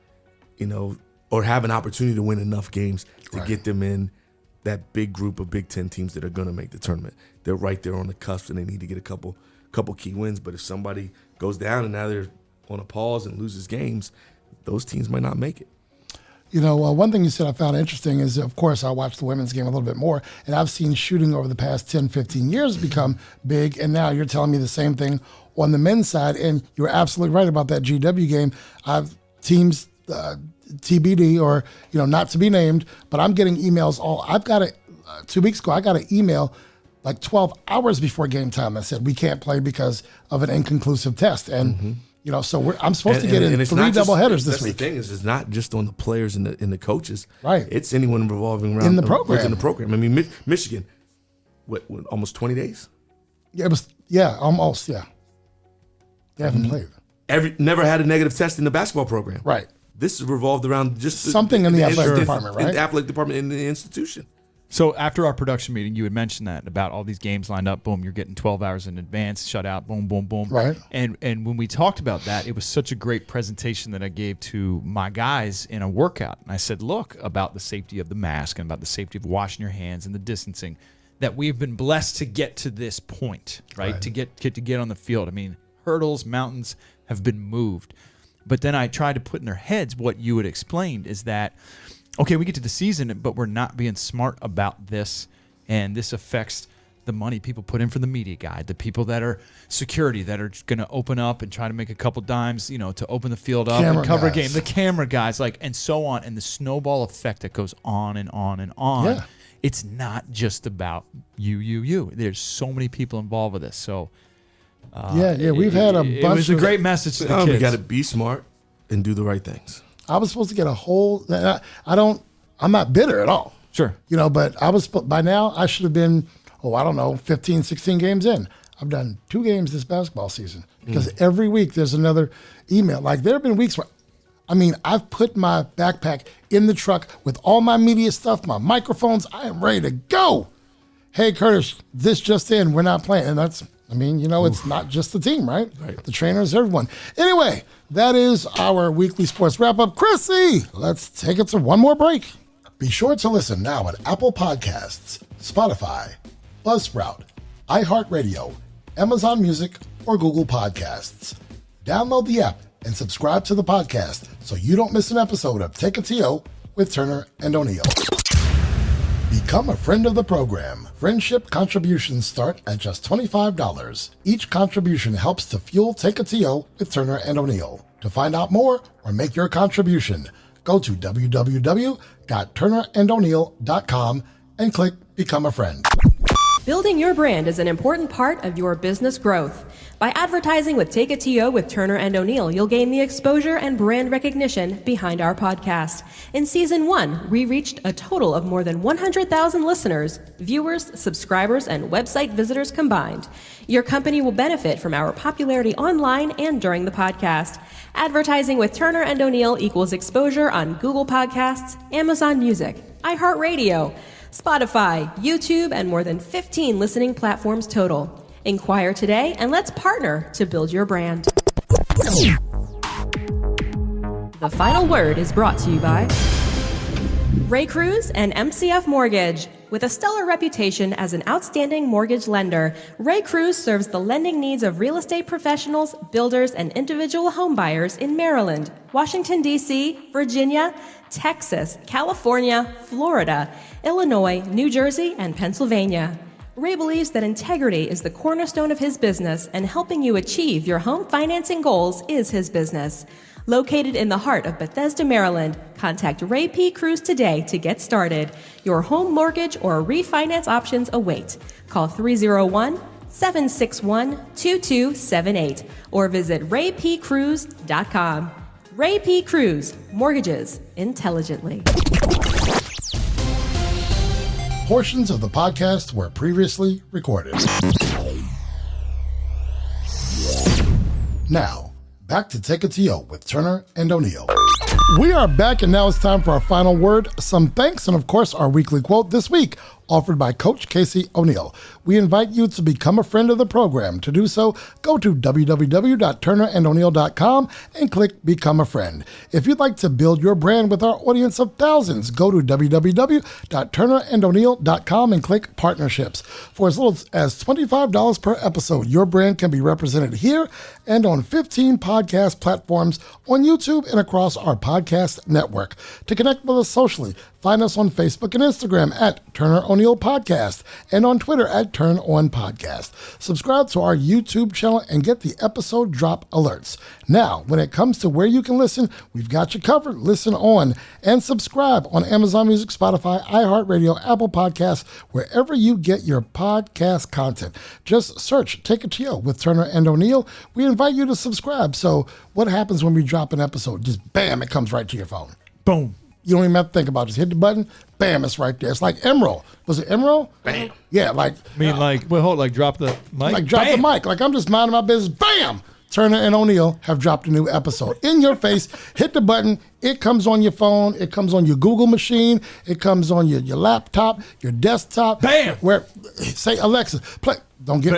or have an opportunity to win enough games to get them in that big group of Big Ten teams that are going to make the tournament? They're right there on the cusp, and they need to get a couple key wins. But if somebody goes down and now they're on a pause and loses games, those teams might not make it. One thing you said I found interesting is, of course, I watched the women's game a little bit more, and I've seen shooting over the past 10, 15 years become big, and now you're telling me the same thing on the men's side, and you're absolutely right about that GW game. I've teams TBD or, not to be named, but I'm getting emails I've got 2 weeks ago, I got an email like 12 hours before game time that said we can't play because of an inconclusive test. And, so I'm supposed to get in 3 doubleheaders this week. The thing is, it's not just on the players and the coaches. Right. It's anyone revolving around in the program. In the program. I mean, Michigan, what almost 20 days? Yeah, almost, yeah. They haven't played. Never had a negative test in the basketball program. Right. This is revolved around just something in the athletic department, right? In the athletic department in the institution. So after our production meeting, you had mentioned that about all these games lined up. Boom, you're getting 12 hours in advance, shut out, boom, boom, boom. Right. And when we talked about that, it was such a great presentation that I gave to my guys in a workout. And I said, look, about the safety of the mask and about the safety of washing your hands and the distancing, that we've been blessed to get to this point, right? To get on the field. I mean, hurdles, mountains have been moved. But then I tried to put in their heads what you had explained is that, okay, we get to the season, but we're not being smart about this, and this affects the money people put in for the media guide, the people that are security that are going to open up and try to make a couple dimes, to open the field up and cover a game, the camera guys, and so on, and the snowball effect that goes on and on and on. Yeah. It's not just about you. There's so many people involved with this, so... we've had a bunch. It was a great message to the kids. We got to be smart and do the right things. I was supposed to get a whole. I'm not bitter at all. Sure. But by now I should have been, 15, 16 games in. I've done 2 games this basketball season because every week there's another email. Like there have been weeks where, I've put my backpack in the truck with all my media stuff, my microphones. I am ready to go. Hey, Kurtis, this just in, we're not playing. And that's, it's not just the team, right? The trainers, everyone. Anyway, that is our weekly sports wrap-up. Krissy, let's take it to one more break. Be sure to listen now at Apple Podcasts, Spotify, Buzzsprout, iHeartRadio, Amazon Music, or Google Podcasts. Download the app and subscribe to the podcast so you don't miss an episode of Take a TO with Turner and O'Neill. Become a friend of the program. Friendship contributions start at just $25. Each contribution helps to fuel Take a TO with Turner and O'Neill. To find out more or make your contribution, go to www.turnerando'neill.com and click Become a Friend. Building your brand is an important part of your business growth. By advertising with Take a TO with Turner and O'Neill, you'll gain the exposure and brand recognition behind our podcast. In Season 1, we reached a total of more than 100,000 listeners, viewers, subscribers, and website visitors combined. Your company will benefit from our popularity online and during the podcast. Advertising with Turner and O'Neill equals exposure on Google Podcasts, Amazon Music, iHeartRadio, Spotify, YouTube, and more than 15 listening platforms total. Inquire today and let's partner to build your brand. The final word is brought to you by Ray Cruz and MCF Mortgage. With a stellar reputation as an outstanding mortgage lender, Ray Cruz serves the lending needs of real estate professionals, builders, and individual home buyers in Maryland, Washington, D.C., Virginia, Texas, California, Florida, Illinois, New Jersey, and Pennsylvania. Ray believes that integrity is the cornerstone of his business, and helping you achieve your home financing goals is his business. Located in the heart of Bethesda, Maryland, contact Ray P. Cruz today to get started. Your home mortgage or refinance options await. Call 301-761-2278 or visit raypcruz.com. Ray P. Cruz, mortgages intelligently. Portions of the podcast were previously recorded. Now, back to Take a TO with Turner and O'Neill. We are back, and now it's time for our final word, some thanks, and of course, our weekly quote this week, offered by Coach Casey O'Neill. We invite you to become a friend of the program. To do so, go to www.turnerando'neill.com and click Become a Friend. If you'd like to build your brand with our audience of thousands, go to www.turnerando'neill.com and click Partnerships. For as little as $25 per episode, your brand can be represented here and on 15 podcast platforms on YouTube and across our podcast network. To connect with us socially, find us on Facebook and Instagram at Turner O'Neill Podcast and on Twitter at Turn On Podcast. Subscribe to our YouTube channel and get the episode drop alerts. Now, when it comes to where you can listen, we've got you covered. Listen on and subscribe on Amazon Music, Spotify, iHeartRadio, Apple Podcasts, wherever you get your podcast content. Just search Take a TO with Turner and O'Neill. We invite you to subscribe. So what happens when we drop an episode? Just bam, it comes right to your phone. Boom. You don't even have to think about it. Just hit the button, bam, it's right there. It's like Emerald. Was it Emerald? Bam. Yeah, like... Drop the mic? Like drop the mic. Like I'm just minding my business, bam! Turner and O'Neill have dropped a new episode. In your face, hit the button, it comes on your phone, it comes on your Google machine, it comes on your laptop, your desktop. Bam! Where, say, Alexa, play. Don't get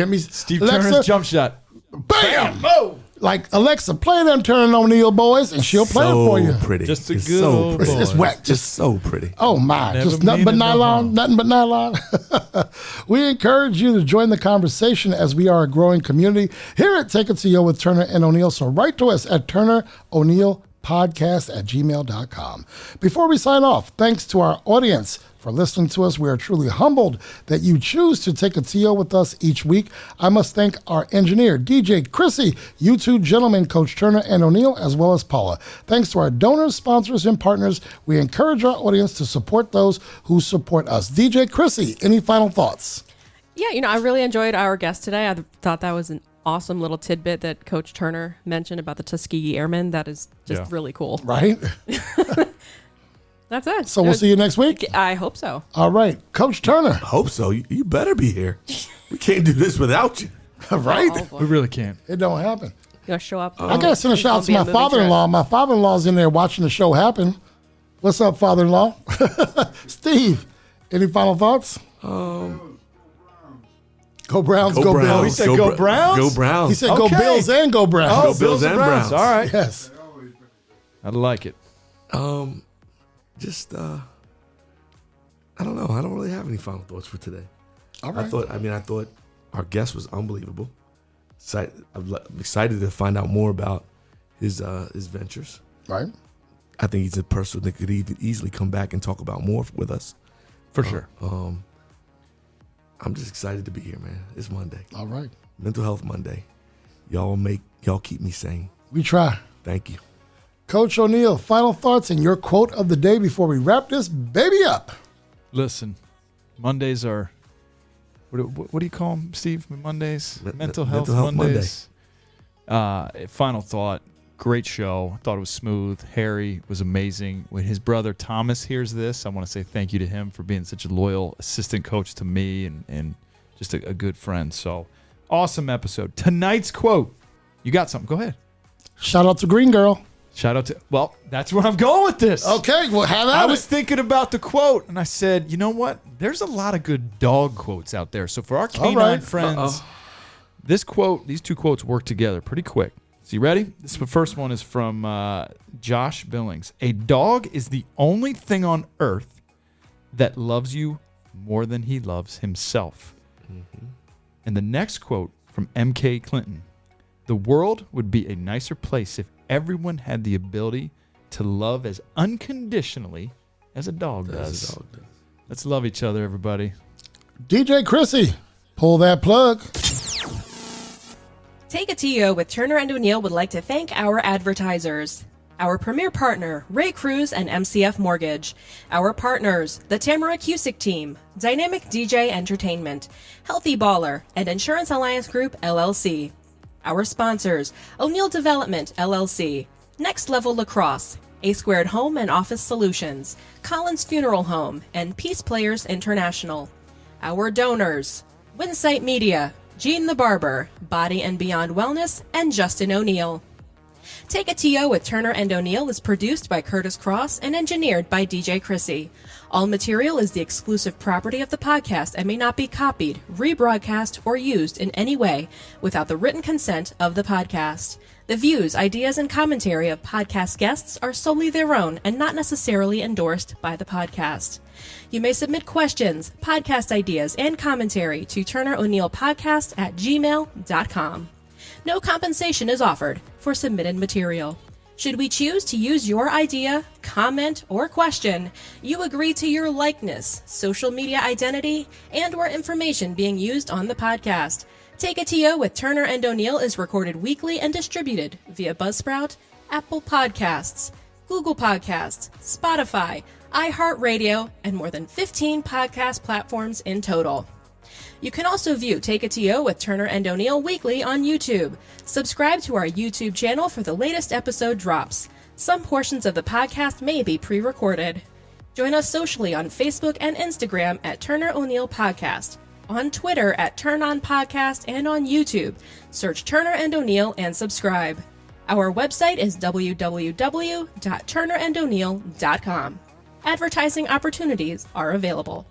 me... Steve Alexa, Turner's jump shot. Bam! Oh! Like, Alexa, play them Turner and O'Neill boys, and she'll play it for you. Pretty. Just a It's good so old pretty. boy. It's wet. Just so pretty. Oh my, Never just nothing but meaning no nylon, harm. nothing but nylon. We encourage you to join the conversation as we are a growing community here at Take It to You with Turner and O'Neill. So write to us at turneroneillpodcast@gmail.com. Before we sign off, thanks to our audience for listening to us. We are truly humbled that you choose to take a TO with us each week. I must thank our engineer, DJ Krissy, you two gentlemen, Coach Turner and O'Neill, as well as Paula. Thanks to our donors, sponsors, and partners. We encourage our audience to support those who support us. DJ Krissy, any final thoughts? Yeah, I really enjoyed our guest today. I thought that was an awesome little tidbit that Coach Turner mentioned about the Tuskegee Airmen. That is just really cool. Right? That's it. So we'll see you next week? I hope so. All right. Coach Turner. Hope so. You better be here. We can't do this without you. Right? Oh, boy. We really can't. It don't happen. You gotta show up. I got to send a shout out to my father-in-law. My father-in-law's in there watching the show happen. What's up, father-in-law? Steve, any final thoughts? Go Browns, go Bills. He said go Browns? Go Browns. He said go Bills and go Browns. Oh, Go Bills and Browns. All right. Yes. I like it. Just I don't know. I don't really have any final thoughts for today. All right. I thought our guest was unbelievable. I'm excited to find out more about his ventures. Right. I think he's a person that could even easily come back and talk about more with us. For sure. I'm just excited to be here, man. It's Monday. All right. Mental Health Monday. Y'all keep me sane. We try. Thank you. Coach O'Neill, final thoughts and your quote of the day before we wrap this baby up. Listen, Mondays are, what do you call them, Steve? Mondays? Mental Health Mondays. Final thought, great show. Thought it was smooth. Harry was amazing. When his brother Thomas hears this, I want to say thank you to him for being such a loyal assistant coach to me and just a good friend. So, awesome episode. Tonight's quote. You got something. Go ahead. Shout out to Green Girl. Shout out to, well, that's where I'm going with this. Okay, well, have at I it. was thinking about the quote, and I said, you know what? There's a lot of good dog quotes out there. So for our canine friends, these two quotes work together pretty quick. So you ready? The first one is from Josh Billings. A dog is the only thing on earth that loves you more than he loves himself. Mm-hmm. And the next quote from M.K. Clinton. The world would be a nicer place if everyone had the ability to love as unconditionally as a dog does. Let's love each other, everybody. DJ Krissy, pull that plug. Take a TO with Turner and O'Neill would like to thank our advertisers. Our premier partner, Ray Cruz and MCF Mortgage. Our partners, the Tamara Cusick Team, Dynamic DJ Entertainment, Healthy Baller, and Insurance Alliance Group, LLC. Our sponsors, O'Neill Development, LLC, Next Level Lacrosse, A Squared Home and Office Solutions, Collins Funeral Home, and Peace Players International. Our donors, Winsight Media, Gene the Barber, Body and Beyond Wellness, and Justin O'Neill. Take a TO with Turner and O'Neill is produced by Kurtis Cross and engineered by DJ Krissy. All material is the exclusive property of the podcast and may not be copied, rebroadcast, or used in any way without the written consent of the podcast. The views, ideas, and commentary of podcast guests are solely their own and not necessarily endorsed by the podcast. You may submit questions, podcast ideas, and commentary to turneroneillpodcast@gmail.com. No compensation is offered for submitted material. Should we choose to use your idea, comment, or question, you agree to your likeness, social media identity, and/or information being used on the podcast. Take a TO with Turner and O'Neill is recorded weekly and distributed via Buzzsprout, Apple Podcasts, Google Podcasts, Spotify, iHeartRadio, and more than 15 podcast platforms in total. You can also view Take a TO with Turner and O'Neill weekly on YouTube. Subscribe to our YouTube channel for the latest episode drops. Some portions of the podcast may be pre-recorded. Join us socially on Facebook and Instagram at Turner O'Neill Podcast, on Twitter at Turn On Podcast, and on YouTube. Search Turner and O'Neill and subscribe. Our website is www.turnerando'neill.com. Advertising opportunities are available.